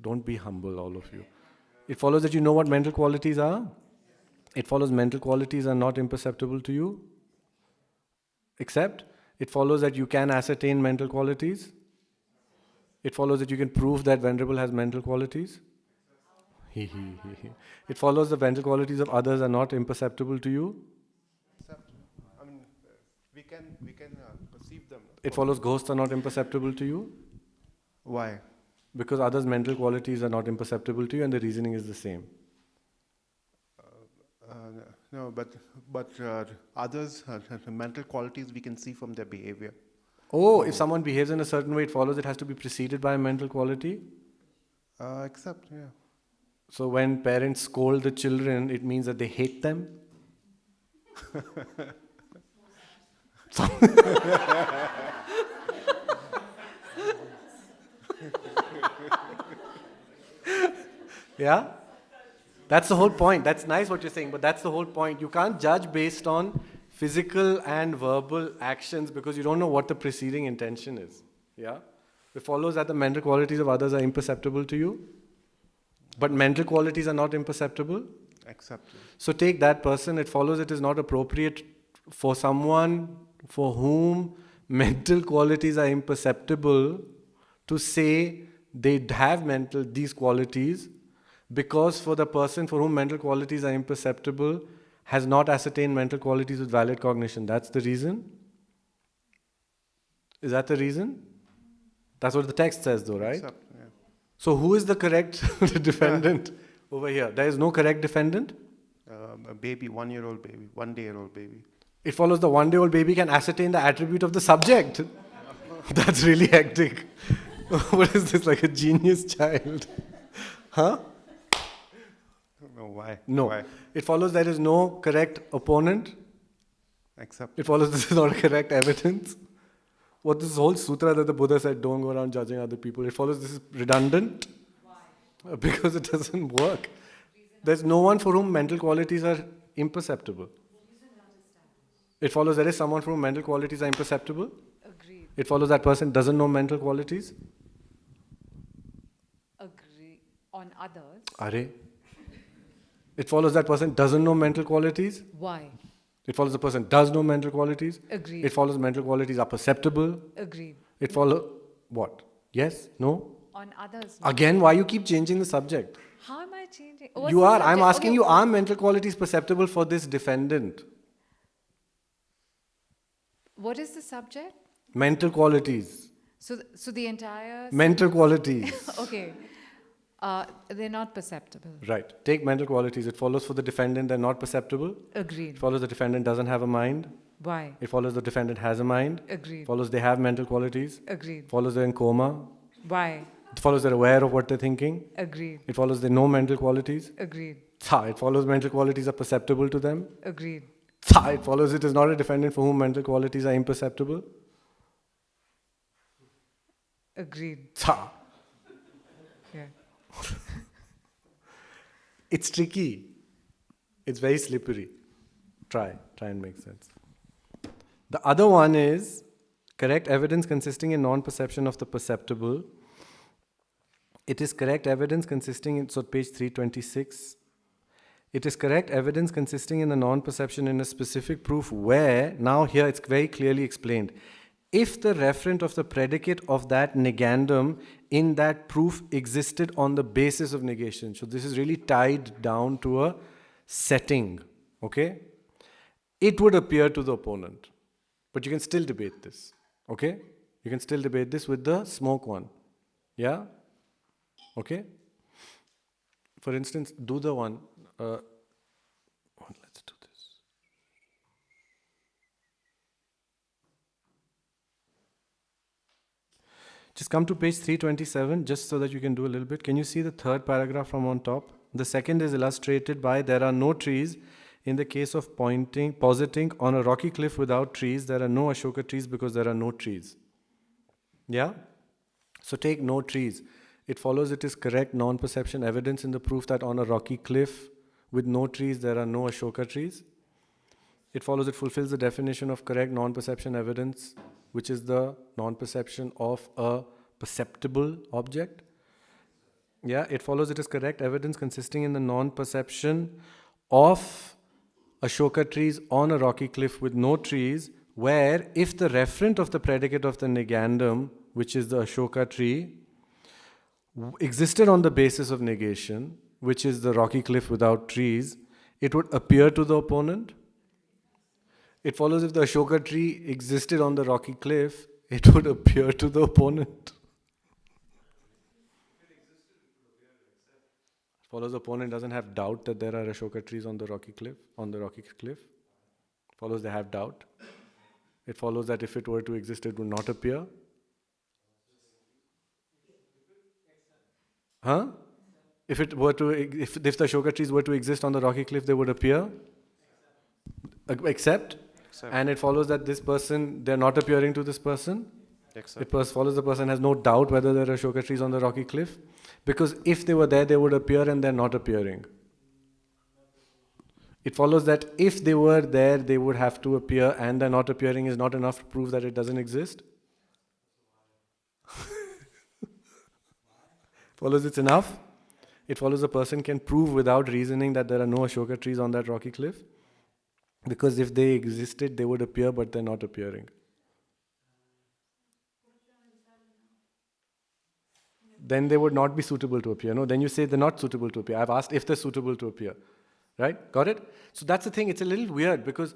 Don't be humble, all of you. It follows that you know what mental qualities are. It follows mental qualities are not imperceptible to you. Except, it follows that you can ascertain mental qualities. It follows that you can prove that Venerable has mental qualities. It follows the mental qualities of others are not imperceptible to you. I mean, we can perceive them. It follows ghosts are not imperceptible to you. Why? Because others' mental qualities are not imperceptible to you and the reasoning is the same. No, but others' mental qualities we can see from their behavior. Oh, if someone behaves in a certain way, it follows it has to be preceded by a mental quality. Except, yeah. So when parents scold the children, it means that they hate them. Yeah? That's the whole point. That's nice what you're saying, but that's the whole point. You can't judge based on physical and verbal actions because you don't know what the preceding intention is. Yeah? It follows that the mental qualities of others are imperceptible to you, but mental qualities are not imperceptible. Except. So take that person, it follows it is not appropriate for someone for whom mental qualities are imperceptible to say they have these qualities, because for the person for whom mental qualities are imperceptible has not ascertained mental qualities with valid cognition. That's the reason? Is that the reason? That's what the text says though, right? Except, yeah. So who is the correct defendant over here? There is no correct defendant? A baby, 1-year-old baby, 1-day-old baby. It follows the 1-day-old baby can ascertain the attribute of the subject. That's really hectic. What is this, like a genius child? Huh? No, why? No. Why? It follows there is no correct opponent. Except. It follows this is not correct evidence. What this whole sutra that the Buddha said, don't go around judging other people, it follows this is redundant. Why? Because it doesn't work. There's no one for whom mental qualities are imperceptible. It follows there is someone for whom mental qualities are imperceptible. Agreed. It follows that person doesn't know mental qualities. Agree. On others. Are? It follows that person doesn't know mental qualities. Why? It follows the person does know mental qualities. Agreed. It follows mental qualities are perceptible. Agreed. It follows what? Yes? No? On others. No. Again, why you keep changing the subject? How am I changing? What's You the are. I'm subject? asking you, are mental qualities perceptible for this defendant? What is the subject? Mental qualities. So the entire. Mental qualities. Okay. They're not perceptible. Right. Take mental qualities. It follows for the defendant they're not perceptible. It Agreed. follows the defendant doesn't have a mind. Why? It follows the defendant has a mind. Agreed. Follows they have mental qualities. Agreed. Follows they're in coma. Why? It follows they're aware of what they're thinking. Agreed. It follows they know mental qualities. Agreed. It follows mental qualities are perceptible to them. Agreed. It follows it is not a defendant for whom mental qualities are imperceptible. Agreed. Yeah. It's tricky. It's very slippery. Try and make sense. The other one is correct evidence consisting in non-perception of the perceptible. It is correct evidence consisting in, so page 326. It is correct evidence consisting in the non-perception in a specific proof where, now here it's very clearly explained, if the referent of the predicate of that negandum in that proof existed on the basis of negation. So this is really tied down to a setting, okay? It would appear to the opponent. But you can still debate this, okay? You can still debate this with the smoke one, yeah? Okay? For instance, do the one, let's do this. Just come to page 327, just so that you can do a little bit. Can you see the third paragraph from on top? The second is illustrated by there are no trees. In the case of positing on a rocky cliff without trees, there are no Ashoka trees because there are no trees. Yeah? So take no trees. It follows it is correct non-perception evidence in the proof that on a rocky cliff with no trees, there are no Ashoka trees. It follows it fulfills the definition of correct non-perception evidence, which is the non-perception of a perceptible object. Yeah, it follows it is correct evidence consisting in the non-perception of Ashoka trees on a rocky cliff with no trees, where if the referent of the predicate of the negandum, which is the Ashoka tree, existed on the basis of negation, which is the rocky cliff without trees, it would appear to the opponent. It follows if the Ashoka tree existed on the rocky cliff, it would appear to the opponent. Follows the opponent doesn't have doubt that there are Ashoka trees on the rocky cliff. Follows they have doubt. It follows that if it were to exist, it would not appear. Huh? If the Ashoka trees were to exist on the rocky cliff, they would appear. Except. And it follows that this person, they're not appearing to this person. It follows the person has no doubt whether there are Ashoka trees on the rocky cliff. Because if they were there, they would appear, and they're not appearing. It follows that if they were there, they would have to appear, and they're not appearing is not enough to prove that it doesn't exist. Follows it's enough. It follows a person can prove without reasoning that there are no Ashoka trees on that rocky cliff. Because if they existed, they would appear, but they're not appearing. Then they would not be suitable to appear. No, then you say they're not suitable to appear. I've asked if they're suitable to appear. Right? Got it? So that's the thing. It's a little weird because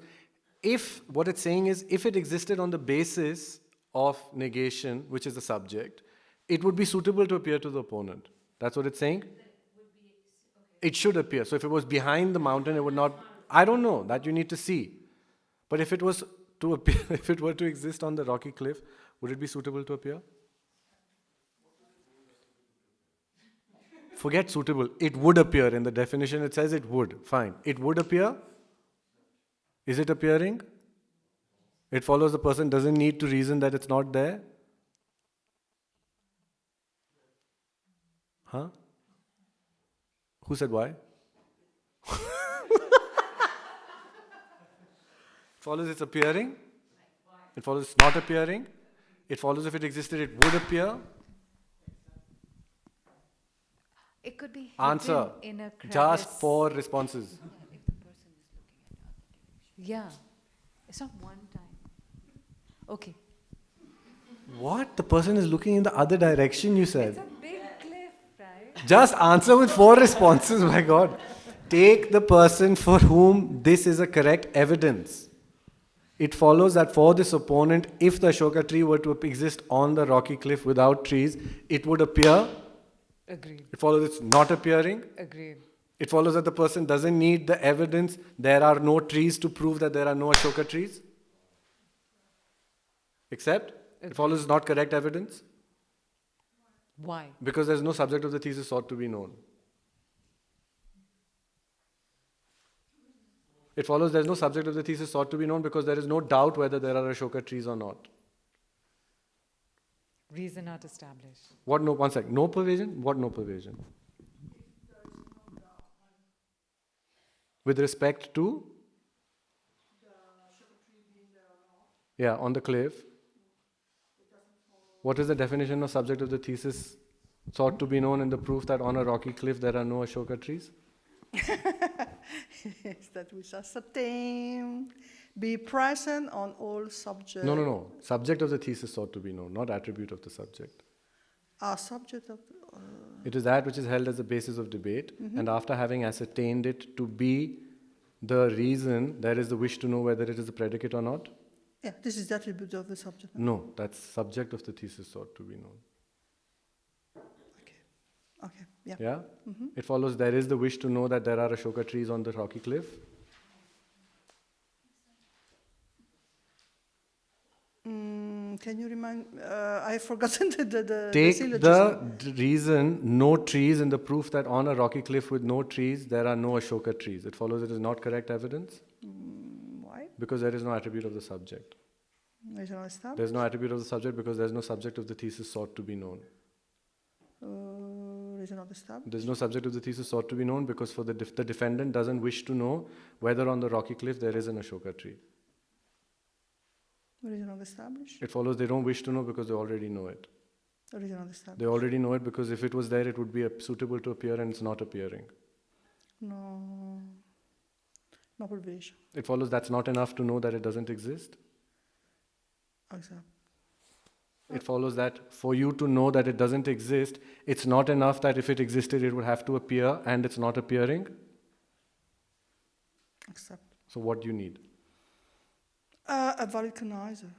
what it's saying is if it existed on the basis of negation, which is the subject, it would be suitable to appear to the opponent. That's what it's saying? It should appear. So if it was behind the mountain, it would not... I don't know. That you need to see. But if it was to appear, if it were to exist on the rocky cliff, would it be suitable to appear? Forget suitable. It would appear. In the definition, it says it would. Fine. It would appear. Is it appearing? It follows the person doesn't need to reason that it's not there. Huh? Who said why? It follows it's appearing. It follows it's not appearing. It follows if it existed, it would appear. It could be hidden Answer. in a crevice. Just 4 responses. Yeah. It's not one time. Okay. What? The person is looking in the other direction, you said. It's a big cliff, right? Just answer with 4 responses, my God. Take the person for whom this is a correct evidence. It follows that for this opponent, if the Ashoka tree were to exist on the rocky cliff without trees, it would appear. Agreed. It follows it's not appearing. Agreed. It follows that the person doesn't need the evidence. There are no trees to prove that there are no Ashoka trees. Except, it follows it's not correct evidence. Why? Because there's no subject of the thesis sought to be known. It follows there's no subject of the thesis sought to be known because there is no doubt whether there are Ashoka trees or not. Reason not established. What no? One sec. No pervasion? What no pervasion? With respect to? Yeah, on the cliff. What is the definition of subject of the thesis sought to be known in the proof that on a rocky cliff there are no Ashoka trees? Yes, that we ascertain, be present on all subjects. No. Subject of the thesis sought to be known, not attribute of the subject. Subject of, It is that which is held as the basis of debate, and after having ascertained it to be the reason, there is the wish to know whether it is a predicate or not. yeah, this is the attribute of the subject. No, that's subject of the thesis sought to be known. Okay, yeah. Yeah? It follows there is the wish to know that there are Ashoka trees on the rocky cliff. Can Can you remind? I've forgotten the Take syllogism. the reason no trees in the proof that on a rocky cliff with no trees, there are no Ashoka trees. It follows it is not correct evidence Why? because there is no attribute of the subject. Is it not established? There's no attribute of the subject because there's no subject of the thesis sought to be known. Is it not established? There's no subject of the thesis sought to be known because for the defendant doesn't wish to know whether on the rocky cliff there is an Ashoka tree. Or is it not established? It follows they don't wish to know because they already know it. Or is it not established? They already know it because if it was there, it would be suitable to appear and it's not appearing. No. No provision. It follows that's not enough to know that it doesn't exist. Accept. It follows that for you to know that it doesn't exist, it's not enough that if it existed, it would have to appear and it's not appearing. Accept. So what do you need? A valid cognizer.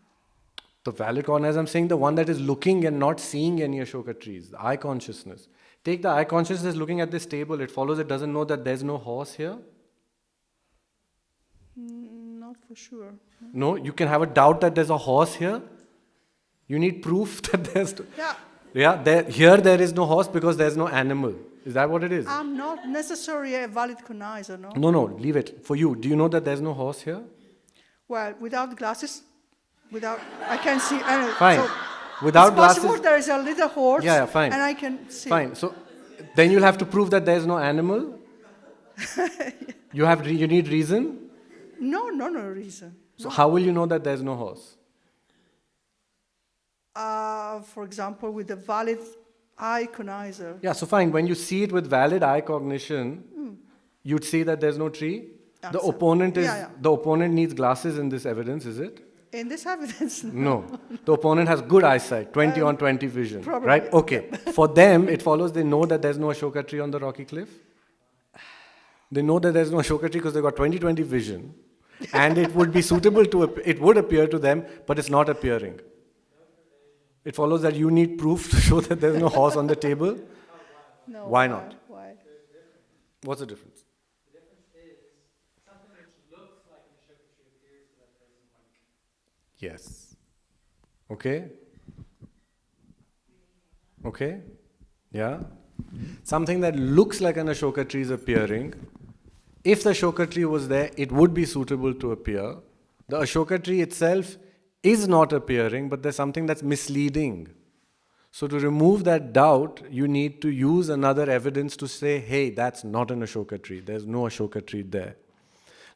The valid cognizer, I'm saying the one that is looking and not seeing any Ashoka trees, the eye consciousness. Take the eye consciousness looking at this table, it follows it doesn't know that there's no horse here. Not for sure. No, you can have a doubt that there's a horse here. You need proof that there's... Yeah, Here there is no horse because there's no animal. Is that what it is? I'm not necessarily a valid cognizer, no? No, leave it. For you, do you know that there's no horse here? Well, without glasses, I can see. Fine. So Without it's glasses... possible there is a little horse. Yeah, fine. And I can see. Fine. So then you'll have to prove that there's no animal. You need reason. No reason. So how will you know that there's no horse? For example, with a valid eye cognizer. Yeah, so fine. When you see it with valid eye cognition, you'd see that there's no tree. The Absolutely. opponent is Yeah. the opponent needs glasses in this evidence, is it? In this evidence, No. The opponent has good eyesight, 20 on 20 vision. probably. Right? Okay. For them, it follows they know that there's no Ashoka tree on the rocky cliff. They know that there's no Ashoka tree because they've got 20/20 vision. And it would be suitable it would appear to them, but it's not appearing. It follows that you need proof to show that there's no horse on the table. No. Why not? Why? What's the difference? Yes. Okay? Okay? Yeah? Something that looks like an Ashoka tree is appearing. If the Ashoka tree was there, it would be suitable to appear. The Ashoka tree itself is not appearing, but there's something that's misleading. So to remove that doubt, you need to use another evidence to say, hey, that's not an Ashoka tree. There's no Ashoka tree there.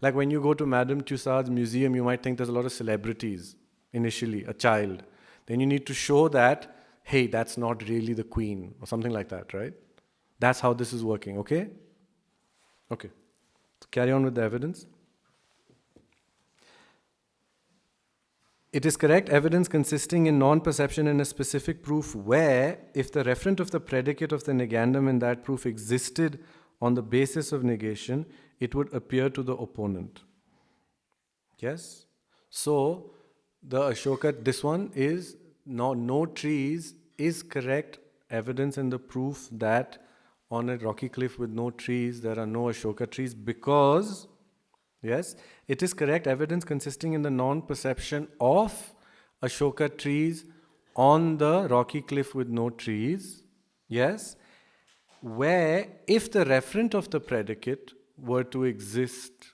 Like when you go to Madame Tussauds museum, you might think there's a lot of celebrities initially, a child. Then you need to show that, hey, that's not really the queen, or something like that, right? That's how this is working, okay? Okay. So carry on with the evidence. It is correct evidence consisting in non-perception in a specific proof where, if the referent of the predicate of the negandum in that proof existed on the basis of negation, it would appear to the opponent. Yes? So, the Ashoka, this one is, no trees is correct evidence in the proof that on a rocky cliff with no trees, there are no Ashoka trees because, yes, it is correct evidence consisting in the non-perception of Ashoka trees on the rocky cliff with no trees, yes, where if the referent of the predicate were to exist,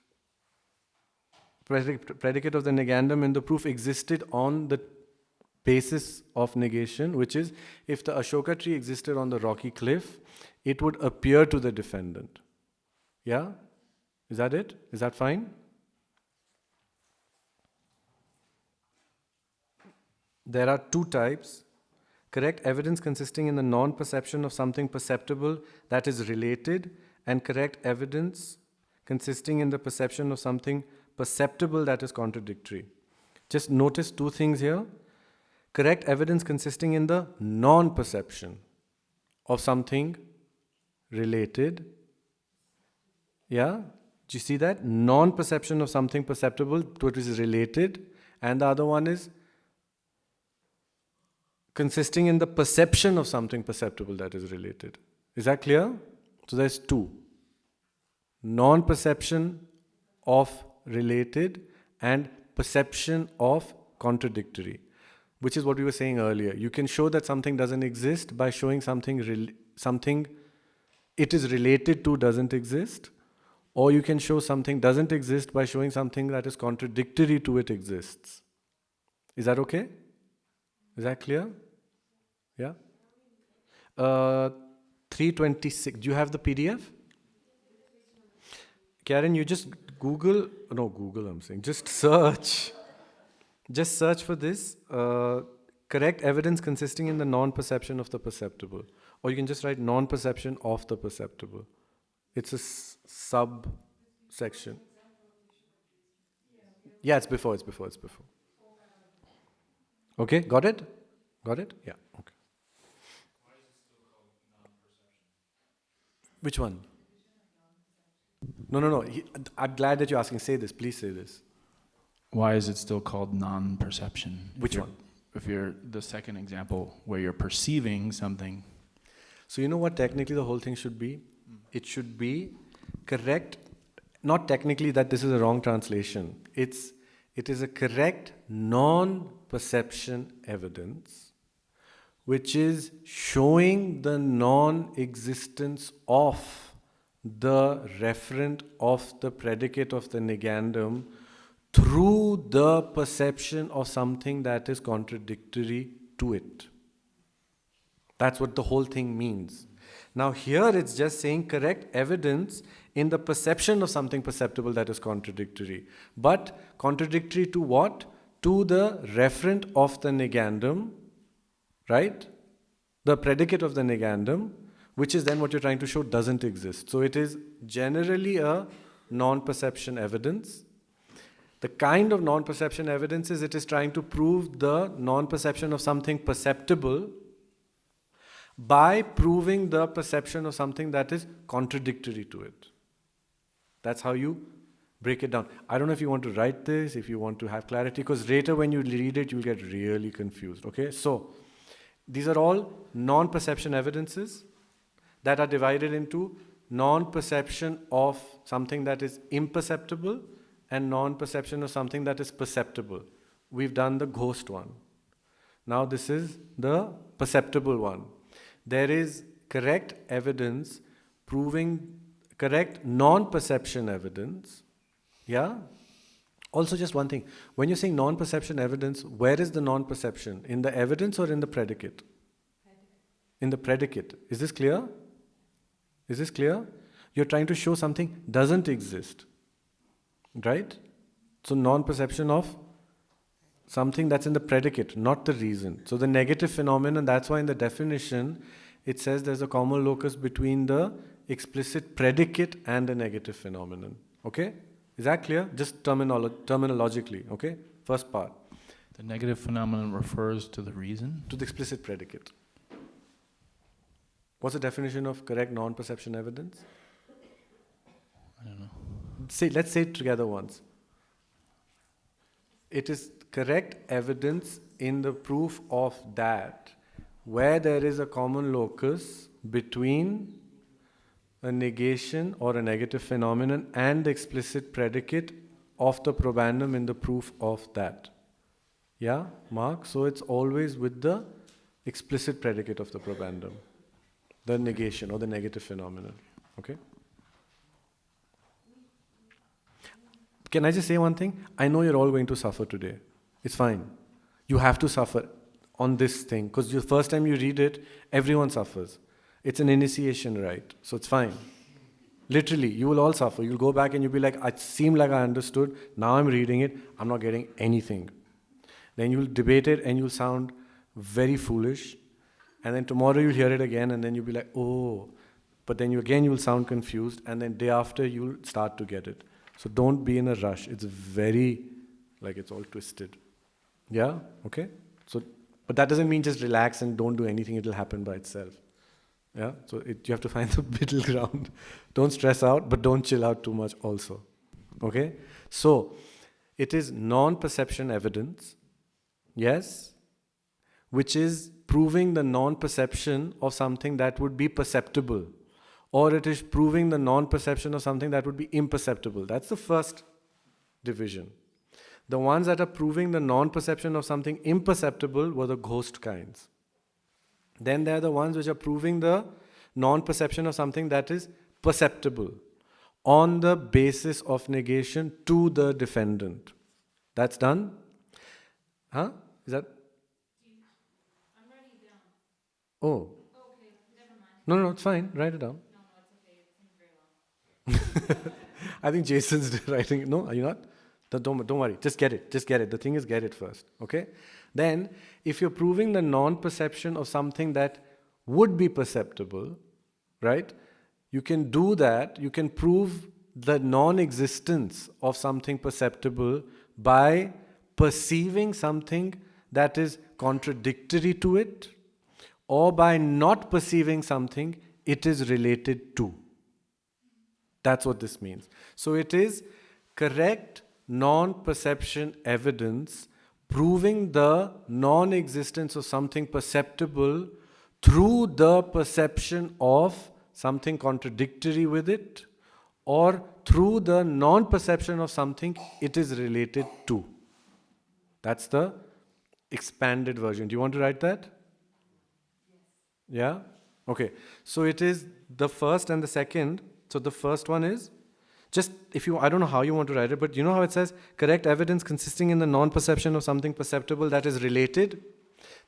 predicate of the negandum in the proof existed on the basis of negation, which is if the Ashoka tree existed on the rocky cliff, it would appear to the defendant. Yeah? Is that it? Is that fine? There are two types. Correct evidence consisting in the non-perception of something perceptible that is related, and correct evidence consisting in the perception of something perceptible that is contradictory. Just notice two things here. Correct evidence consisting in the non-perception of something related. Yeah? Do you see that? Non-perception of something perceptible to it is related, and the other one is consisting in the perception of something perceptible that is related. Is that clear? So there's two. Non-perception of related and perception of contradictory. which is what we were saying earlier. You can show that something doesn't exist by showing something it is related to doesn't exist, or you can show something doesn't exist by showing something that is contradictory to it exists. Is that okay? Is that clear? Yeah? 326. Do you have the PDF? Karen, you just just search. Just search for this. Correct evidence consisting in the non-perception of the perceptible. Or you can just write non-perception of the perceptible. It's a sub-section. Yeah, it's before. Okay, got it? Got it? Yeah, okay. Which one? No. I'm glad that you're asking. Say this. Please say this. Why is it still called non-perception? Which one? If you're the second example where you're perceiving something. So you know what technically the whole thing should be? It should be correct, not technically that this is a wrong translation. It is a correct non-perception evidence which is showing the non-existence of the referent of the predicate of the negandum through the perception of something that is contradictory to it. That's what the whole thing means. Now here it's just saying correct evidence in the perception of something perceptible that is contradictory. But contradictory to what? To the referent of the negandum, right? The predicate of the negandum, which is then what you're trying to show doesn't exist. So it is generally a non-perception evidence. The kind of non-perception evidence is it is trying to prove the non-perception of something perceptible by proving the perception of something that is contradictory to it. That's how you break it down. I don't know if you want to write this, if you want to have clarity, because later when you read it, you'll get really confused. Okay, so these are all non-perception evidences that are divided into non-perception of something that is imperceptible and non-perception of something that is perceptible. We've done the ghost one. Now this is the perceptible one. There is correct evidence proving correct non-perception evidence. Yeah? Also just one thing. When you're saying non-perception evidence, where is the non-perception? In the evidence or in the predicate? In the predicate. Is this clear? Is this clear? You're trying to show something doesn't exist. Right? So non-perception of something that's in the predicate, not the reason. So the negative phenomenon, that's why in the definition it says there's a common locus between the explicit predicate and the negative phenomenon. Okay? Is that clear? Just terminologically, okay? First part. The negative phenomenon refers to the reason? To the explicit predicate. What's the definition of correct non-perception evidence? I don't know. Let's say it together once. It is correct evidence in the proof of that where there is a common locus between a negation or a negative phenomenon and the explicit predicate of the probandum in the proof of that. Yeah, Mark? So it's always with the explicit predicate of the probandum, the negation or the negative phenomenon. Okay? Can I just say one thing? I know you're all going to suffer today. It's fine. You have to suffer on this thing because the first time you read it, everyone suffers. It's an initiation rite, so it's fine. Literally, you will all suffer. You'll go back and you'll be like, it seemed like I understood. Now I'm reading it, I'm not getting anything. Then you'll debate it and you'll sound very foolish. And then tomorrow you'll hear it again and then you'll be like, oh. But then you'll sound confused and then day after you'll start to get it. So don't be in a rush. It's very, it's all twisted. Yeah? Okay? So, but that doesn't mean just relax and don't do anything. It'll happen by itself. Yeah? So you have to find the middle ground. Don't stress out, but don't chill out too much also. Okay? So, it is non-perception evidence. Yes? Which is proving the non-perception of something that would be perceptible. Or it is proving the non-perception of something that would be imperceptible. That's the first division. The ones that are proving the non-perception of something imperceptible were the ghost kinds. Then there are the ones which are proving the non-perception of something that is perceptible on the basis of negation to the defendant. That's done? Huh? Is that? I'm writing it down. Oh. Okay, never mind. No, it's fine. Write it down. No, it's okay. It seems very long. I think Jason's writing it. No, are you not? Don't worry. Just get it. The thing is, get it first. Okay? Then, if you're proving the non-perception of something that would be perceptible, right? You can do that. You can prove the non-existence of something perceptible by perceiving something that is contradictory to it, or by not perceiving something it is related to. That's what this means. So it is correct non-perception evidence proving the non-existence of something perceptible through the perception of something contradictory with it, or through the non-perception of something it is related to. That's the expanded version. Do you want to write that? Yeah? Okay. So it is the first and the second. So the first one is, just if you, I don't know how you want to write it, but you know how it says, correct evidence consisting in the non-perception of something perceptible that is related?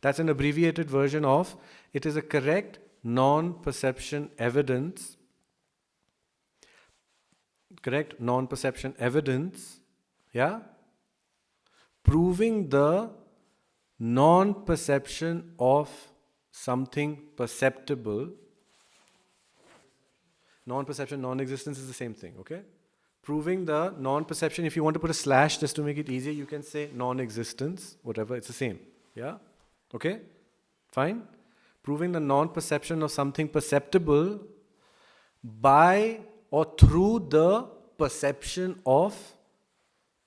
That's an abbreviated version of, it is a correct non-perception evidence. Correct non-perception evidence. Yeah? Proving the non-perception of something perceptible. Non-perception, non-existence is the same thing, okay? Proving the non-perception, if you want to put a slash just to make it easier, you can say non-existence, whatever, it's the same, yeah? Okay? Fine? Proving the non-perception of something perceptible by or through the perception of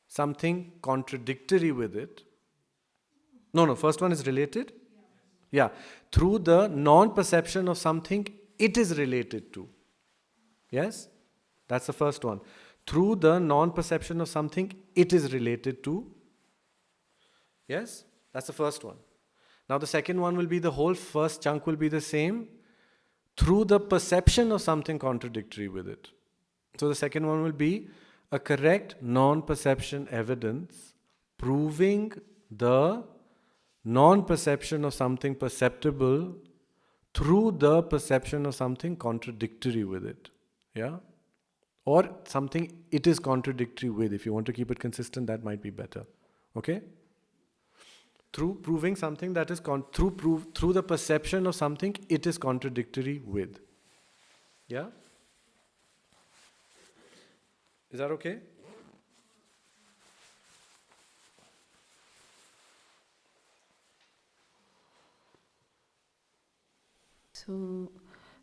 something contradictory with it. No, first one is related. Yeah. Through the non-perception of something it is related to. Yes? That's the first one. Through the non-perception of something it is related to. Yes? That's the first one. Now the second one will be, the whole first chunk will be the same. Through the perception of something contradictory with it. So the second one will be a correct non-perception evidence proving the non-perception of something perceptible through the perception of something contradictory with it. Yeah? Or something it is contradictory with. If you want to keep it consistent, that might be better. Okay? Through proving something that is through the perception of something it is contradictory with. Yeah? Is that okay?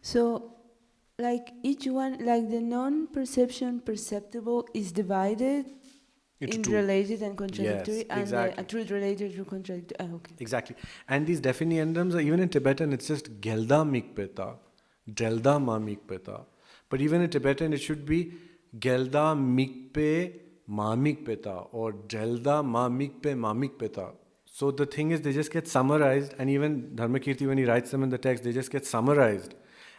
So like each one, like the non-perception perceptible is divided Into in two. related and contradictory, Yes, and exactly. truth related to contradictory. Okay. Exactly. And these definiendums are, even in Tibetan, it's just gelda mikpeta, gelda ma mikpeta. But even in Tibetan, it should be gelda mikpe ma mikpeta or gelda ma mikpe ma mikpeta. So the thing is, they just get summarized, and even Dharmakirti, when he writes them in the text, they just get summarized.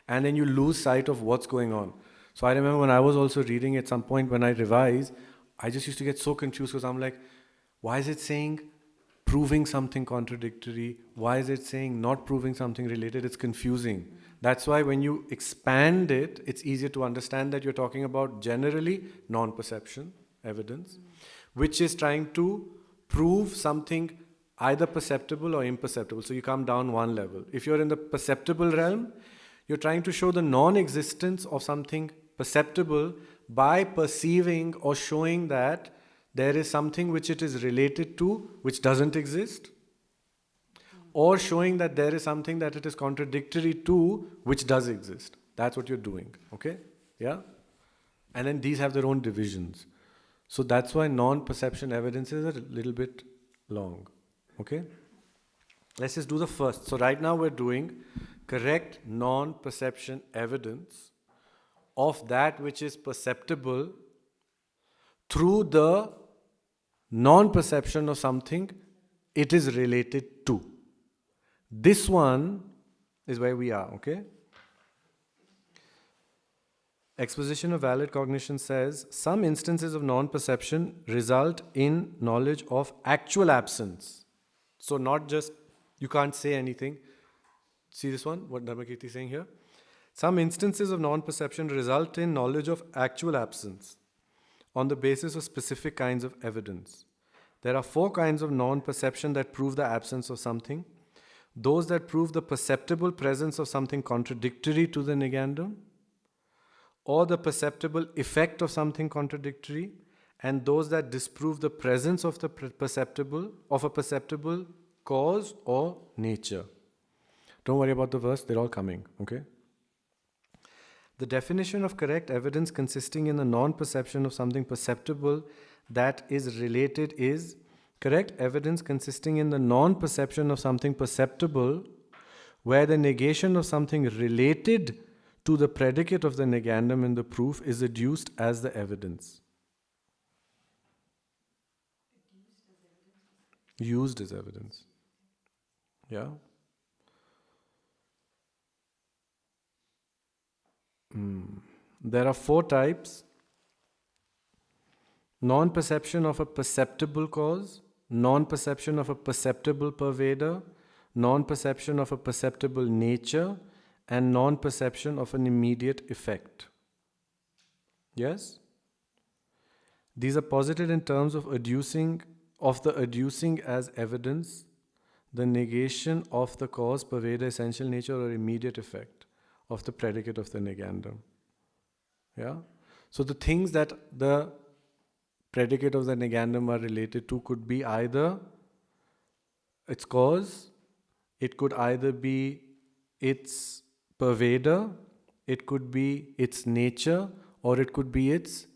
And then you lose sight of what's going on. So I remember when I was also reading at some point when I revise, I just used to get so confused because I'm like, why is it saying proving something contradictory? Why is it saying not proving something related? It's confusing. That's why when you expand it, it's easier to understand that you're talking about generally non-perception evidence, which is trying to prove something either perceptible or imperceptible. So you come down one level. If you're in the perceptible realm, you're trying to show the non-existence of something perceptible by perceiving or showing that there is something which it is related to which doesn't exist, or showing that there is something that it is contradictory to which does exist. That's what you're doing. Okay? Yeah? And then these have their own divisions. So that's why non-perception evidence is a little bit long. Okay? Let's just do the first. So right now we're doing correct non-perception evidence of that which is perceptible through the non-perception of something it is related to. This one is where we are, okay? Exposition of valid cognition says, some instances of non-perception result in knowledge of actual absence. So not just, you can't say anything. See this one, what Dharmakirti is saying here? Some instances of non-perception result in knowledge of actual absence on the basis of specific kinds of evidence. There are 4 kinds of non-perception that prove the absence of something. Those that prove the perceptible presence of something contradictory to the negandum, or the perceptible effect of something contradictory, and those that disprove the presence of the a perceptible cause or nature. Don't worry about the verse, they're all coming, okay? The definition of correct evidence consisting in the non-perception of something perceptible that is related is correct evidence consisting in the non-perception of something perceptible where the negation of something related to the predicate of the negandum in the proof is adduced as the evidence. Used as evidence. Yeah? There are 4 types. Non-perception of a perceptible cause, non-perception of a perceptible pervader, non-perception of a perceptible nature, and non-perception of an immediate effect. Yes? These are posited in terms of adducing as evidence the negation of the cause, pervader, essential nature, or immediate effect of the predicate of the negandum. Yeah? So the things that the predicate of the negandum are related to could be either its cause, it could either be its pervader, it could be its nature, or it could be its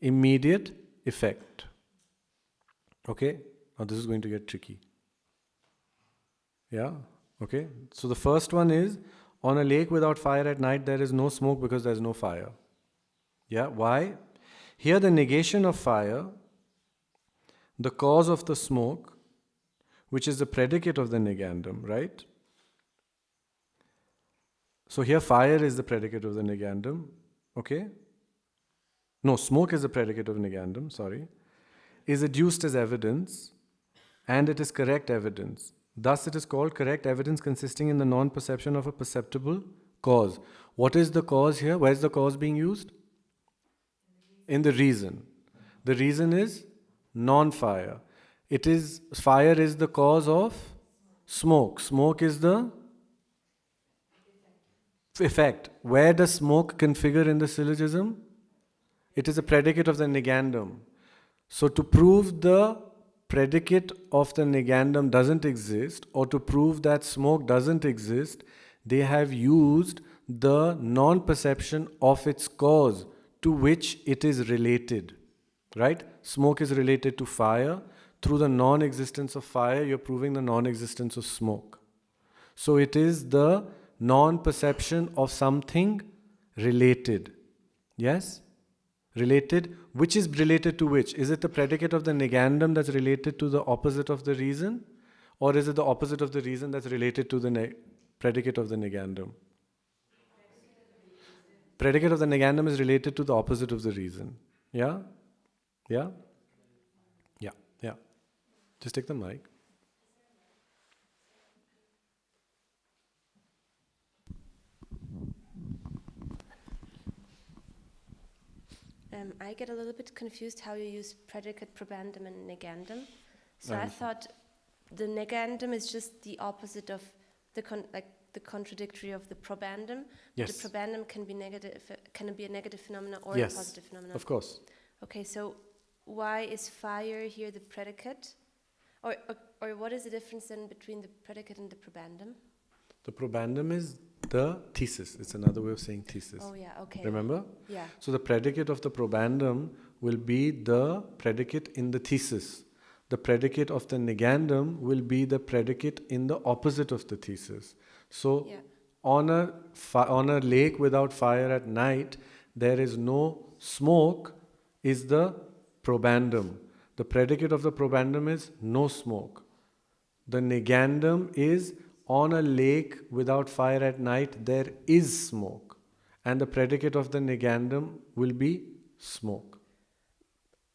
immediate effect. Okay? Now this is going to get tricky. Yeah? Okay? So the first one is, on a lake without fire at night there is no smoke because there is no fire. Yeah? Why? Here the negation of fire, the cause of the smoke, which is the predicate of the negandum, right? So here fire is the predicate of the negandum, okay? No, smoke is the predicate of negandum, sorry. Is adduced as evidence, and it is correct evidence. Thus it is called correct evidence consisting in the non-perception of a perceptible cause. What is the cause here? Where is the cause being used? In the reason. The reason is non-fire. Fire is the cause of smoke. Smoke is the effect. Where does smoke configure in the syllogism? It is a predicate of the negandum. So to prove the predicate of the negandum doesn't exist, or to prove that smoke doesn't exist, they have used the non-perception of its cause to which it is related. Right? Smoke is related to fire. Through the non-existence of fire, you're proving the non-existence of smoke. So it is the non-perception of something related. Yes? Related. Which is related to which? Is it the predicate of the negandum that's related to the opposite of the reason? Or is it the opposite of the reason that's related to the predicate of the negandum? Predicate of the negandum is related to the opposite of the reason. Yeah? Yeah? Yeah. Yeah. Just take the mic. I get a little bit confused how you use predicate, probandum, and negandum. So I thought the negandum is just the opposite of the contradictory of the probandum. Yes. The probandum can be negative, can it be a negative phenomenon or Yes, a positive phenomenon? of course. Okay, so why is fire here the predicate? Or what is the difference then between the predicate and the probandum? The probandum is the thesis. It's another way of saying thesis. Oh yeah, okay. Remember? Yeah. So the predicate of the probandum will be the predicate in the thesis. The predicate of the negandum will be the predicate in the opposite of the thesis. So Yeah. on a lake without fire at night, there is no smoke is the probandum. The The predicate of the probandum is no smoke. The negandum is on a lake without fire at night, there is smoke. And the predicate of the negandum will be smoke.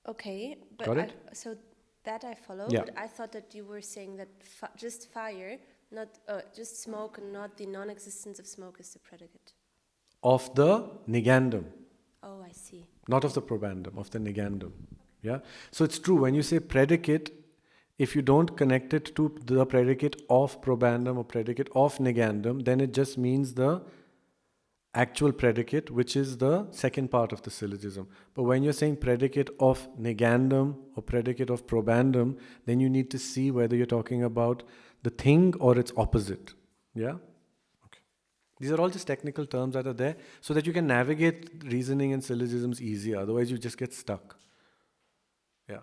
Okay, but Got it? so that I follow. Yeah. But I thought that you were saying that just fire, not just smoke, and not the non-existence of smoke is the predicate. Of the negandum, Oh, I see. not of the probandum, of the negandum. Yeah? So it's true, when you say predicate, if you don't connect it to the predicate of probandum or predicate of negandum, then it just means the actual predicate, which is the second part of the syllogism. But when you're saying predicate of negandum or predicate of probandum, then you need to see whether you're talking about the thing or its opposite. Yeah? Okay. These are all just technical terms that are there so that you can navigate reasoning and syllogisms easier. Otherwise, you just get stuck. Yeah.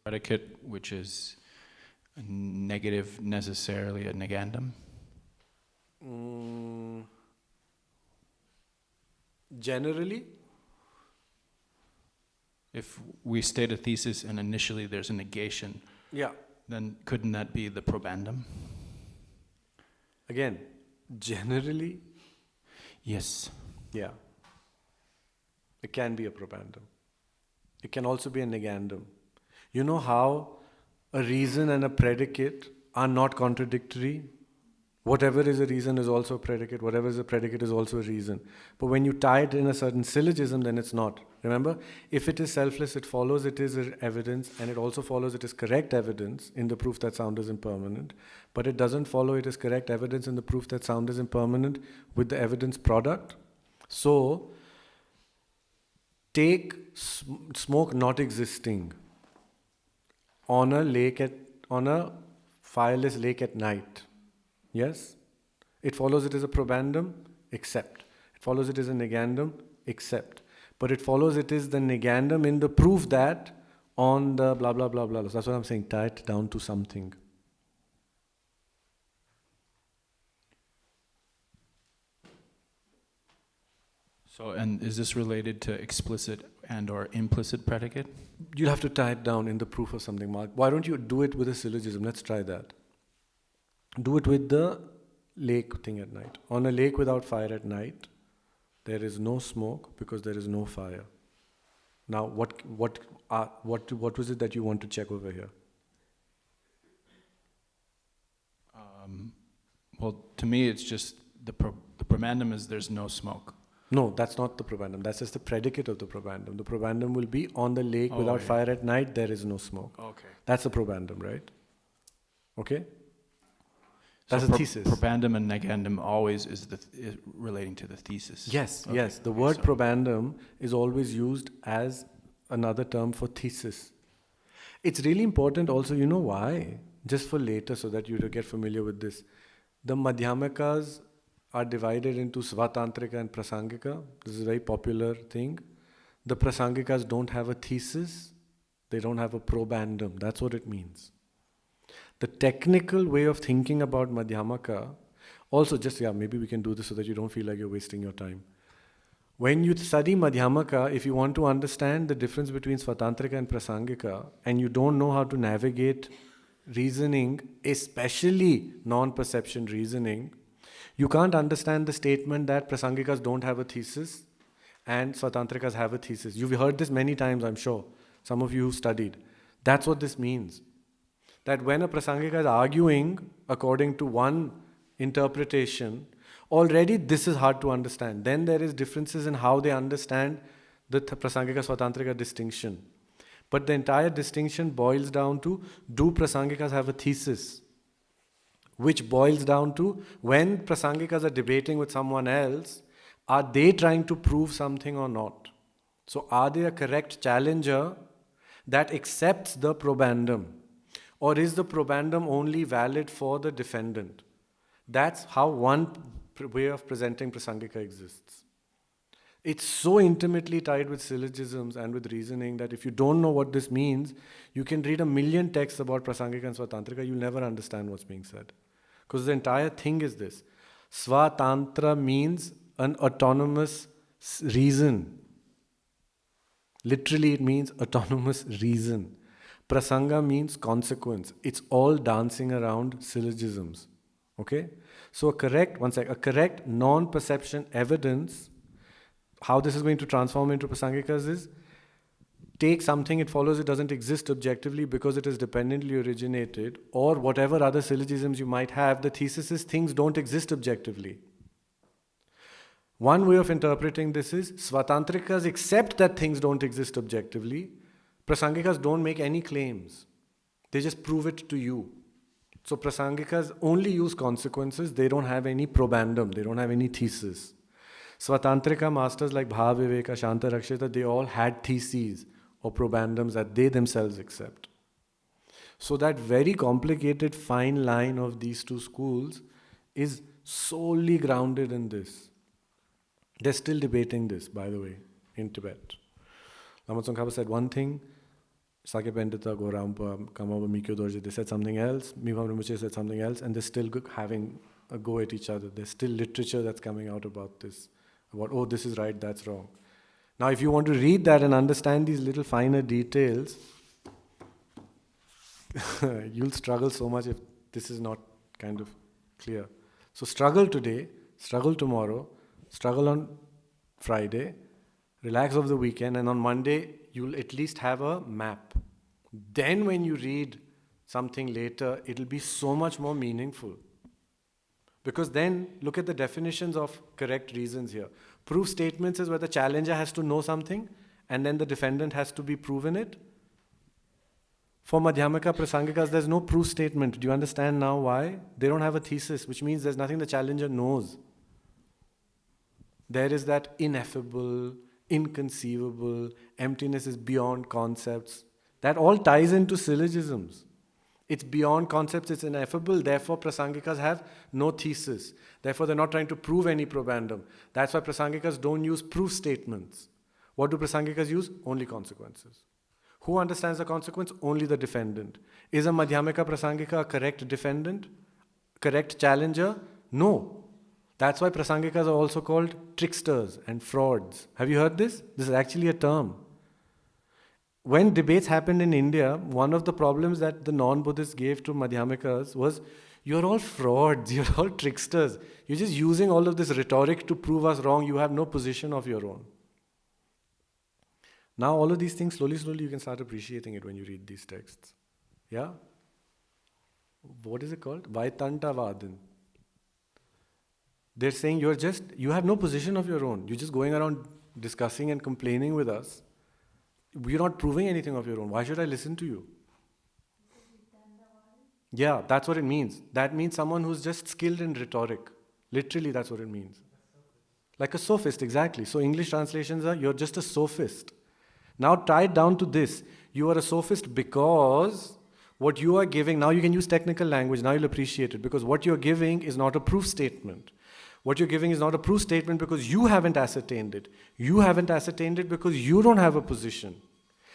Predicate, which is a negative, necessarily a negandum? Generally, If we state a thesis and initially there's a negation, yeah. then couldn't that be the probandum? Again, generally, Yes. yeah. It can be a probandum. It can also be a negandum. You know how a reason and a predicate are not contradictory? Whatever is a reason is also a predicate. Whatever is a predicate is also a reason. But when you tie it in a certain syllogism, then it's not. Remember, if it is selfless, it follows it is evidence, and it also follows it is correct evidence in the proof that sound is impermanent. But it doesn't follow it is correct evidence in the proof that sound is impermanent with the evidence product. So, take smoke not existing on a fireless lake at night. Yes? It follows it is a probandum, accept. It follows it is a negandum, accept. But it follows it is the negandum in the proof that on the blah blah blah blah. So that's what I'm saying, tie it down to something. So, and is this related to explicit and or implicit predicate? You'll have to tie it down in the proof of something, Mark. Why don't you do it with a syllogism? Let's try that. Do it with the lake thing at night. On a lake without fire at night, there is no smoke because there is no fire. Now, what was it that you want to check over here? Well, to me, it's just the probandum is there's no smoke. No, that's not the probandum. That's just the predicate of the probandum. The probandum will be on the lake Oh, without yeah. fire at night, there is no smoke. Okay. That's the probandum, right? Okay? That's So a thesis. Probandum and negandum always is relating to the thesis. Yes, Okay, yes. The okay, word sorry. probandum is always used as another term for thesis. It's really important also, you know why? Just for later so that you get familiar with this. The Madhyamakas are divided into Svatantrika and Prasangika. This is a very popular thing. The Prasangikas don't have a thesis. They don't have a probandum. That's what it means. The technical way of thinking about Madhyamaka, also just, maybe we can do this so that you don't feel like you're wasting your time. When you study Madhyamaka, if you want to understand the difference between Svatantrika and Prasangika, and you don't know how to navigate reasoning, especially non-perception reasoning, you can't understand the statement that Prasangikas don't have a thesis and Svatantrikas have a thesis. You've heard this many times, I'm sure. Some of you who studied. That's what this means. That when a Prasangika is arguing according to one interpretation, already this is hard to understand. Then there is differences in how they understand the Prasangika Svatantrika distinction. But the entire distinction boils down to, do Prasangikas have a thesis? Which boils down to, when Prasangikas are debating with someone else, are they trying to prove something or not? So are they a correct challenger that accepts the probandum? Or is the probandum only valid for the defendant? That's how one way of presenting Prasangika exists. It's so intimately tied with syllogisms and with reasoning that if you don't know what this means, you can read 1,000,000 texts about Prasangika and Svatantrika, you'll never understand what's being said. Because the entire thing is this. Svatantra means an autonomous reason. Literally, it means autonomous reason. Prasanga means consequence. It's all dancing around syllogisms. Okay? So a correct non-perception evidence, how this is going to transform into Prasangikas is, take something, it follows it doesn't exist objectively because it is dependently originated, or whatever other syllogisms you might have, the thesis is things don't exist objectively. One way of interpreting this is, Svatantrikas accept that things don't exist objectively. Prasangikas don't make any claims. They just prove it to you. So Prasangikas only use consequences, they don't have any probandum, they don't have any thesis. Svatantrika masters like Bhaviveka, Shanta Rakshita, they all had theses or probandums that they themselves accept. So that very complicated fine line of these two schools is solely grounded in this. They're still debating this, by the way, in Tibet. Lama Tsongkhapa said one thing, Sakya Pandita, Gorampa, Kamapa, Mikyo Dorje, they said something else, Mipham Rinpoche said something else, and they're still having a go at each other. There's still literature that's coming out about this, about, oh, this is right, that's wrong. Now, if you want to read that and understand these little finer details, you'll struggle so much if this is not kind of clear. So struggle today, struggle tomorrow, struggle on Friday, relax over the weekend, and on Monday, you'll at least have a map. Then when you read something later, it'll be so much more meaningful. Because then, look at the definitions of correct reasons here. Proof statements is where the challenger has to know something, and then the defendant has to be proven it. For Madhyamaka Prasangikas, there's no proof statement. Do you understand now why? They don't have a thesis, which means there's nothing the challenger knows. There is that ineffable, inconceivable, emptiness is beyond concepts. That all ties into syllogisms. It's beyond concepts, it's ineffable, therefore Prasangikas have no thesis. Therefore they're not trying to prove any probandum. That's why Prasangikas don't use proof statements. What do Prasangikas use? Only consequences. Who understands the consequence? Only the defendant. Is a Madhyamika Prasangika a correct defendant? Correct challenger? No. That's why Prasangikas are also called tricksters and frauds. Have you heard this? This is actually a term. When debates happened in India, one of the problems that the non-Buddhists gave to Madhyamikas was, you're all frauds, you're all tricksters. You're just using all of this rhetoric to prove us wrong. You have no position of your own. Now all of these things, slowly, you can start appreciating it when you read these texts. Yeah? What is it called? Vaitantavadan. They're saying you have no position of your own. You're just going around discussing and complaining with us. You're not proving anything of your own. Why should I listen to you? Yeah, that's what it means. That means someone who's just skilled in rhetoric. Literally, that's what it means. Like a sophist, exactly. So English translations are, you're just a sophist. Now tied down to this, you are a sophist because what you are giving, now you can use technical language, now you'll appreciate it, because what you're giving is not a proof statement. What you're giving is not a proof statement because you haven't ascertained it. You haven't ascertained it because you don't have a position.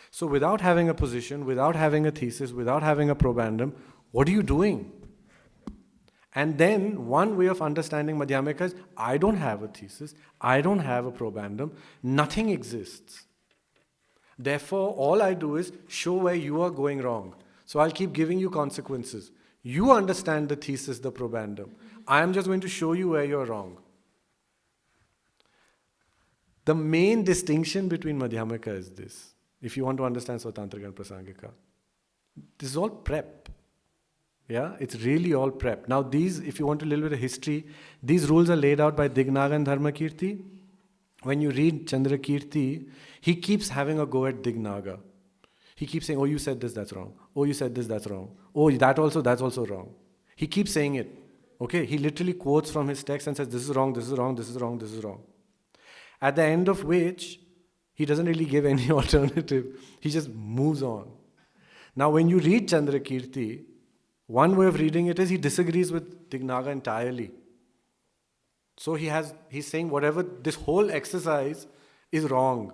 So without having a position, without having a thesis, without having a probandum, what are you doing? And then one way of understanding Madhyamika is, I don't have a thesis, I don't have a probandum, nothing exists. Therefore, all I do is show where you are going wrong. So I'll keep giving you consequences. You understand the thesis, the probandum. I am just going to show you where you're wrong. The main distinction between Madhyamika is this. If you want to understand Svatantrika and Prasangika, this is all prep. Yeah, it's really all prep. Now these, if you want a little bit of history, these rules are laid out by Dignaga and Dharmakirti. When you read Chandrakirti, he keeps having a go at Dignaga. He keeps saying, oh, you said this, that's wrong. Oh, you said this, that's wrong. Oh, that's also wrong. He keeps saying it. Okay, he literally quotes from his text and says, this is wrong, this is wrong, this is wrong, this is wrong. At the end of which, he doesn't really give any alternative. He just moves on. Now, when you read Chandrakirti, one way of reading it is he disagrees with Dignaga entirely. So he's saying whatever, this whole exercise is wrong.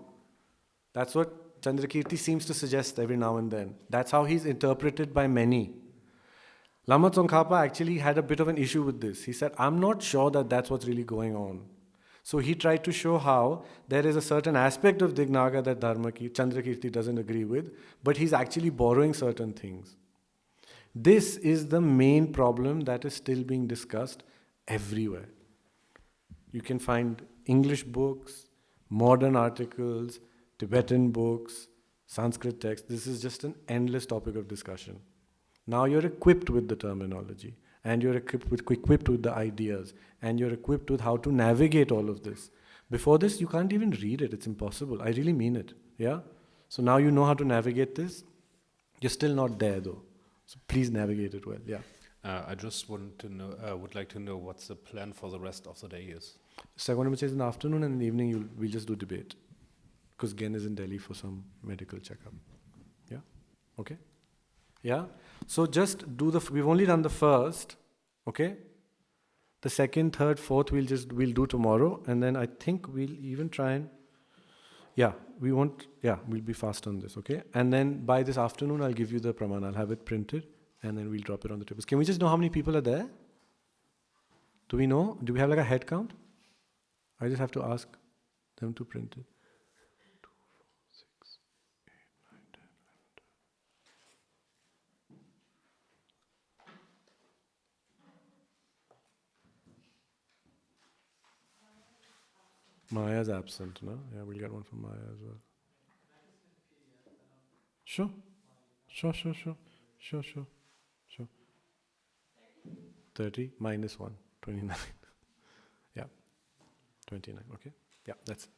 That's what Chandrakirti seems to suggest every now and then. That's how he's interpreted by many. Lama Tsongkhapa actually had a bit of an issue with this. He said, I'm not sure that that's what's really going on. So he tried to show how there is a certain aspect of Dignaga that Chandrakirti doesn't agree with, but he's actually borrowing certain things. This is the main problem that is still being discussed everywhere. You can find English books, modern articles, Tibetan books, Sanskrit texts. This is just an endless topic of discussion. Now you're equipped with the terminology, and you're equipped with the ideas, and you're equipped with how to navigate all of this. Before this, you can't even read it. It's impossible. I really mean it. Yeah? So now you know how to navigate this. You're still not there though. So please navigate it well. Yeah. I just want to know, would like to know what's the plan for the rest of the day is. Sagonam says in the afternoon and in the evening we'll just do debate. Because Gen is in Delhi for some medical checkup. Yeah? Okay? Yeah? So just do we've only done the first, okay? The second, third, fourth we'll do tomorrow, and then I think we'll even try and, we'll be fast on this, okay? And then by this afternoon I'll give you the praman, I'll have it printed, and then we'll drop it on the tables. Can we just know how many people are there? Do we know? Do we have like a head count? I just have to ask them to print it. 2, 4, 6, 8, 9, 10, 11, 12. Maya's absent, no? Yeah, we'll get one from Maya as well. Sure. 30 minus 1, 29. Yeah, 29, okay? Yeah, that's it.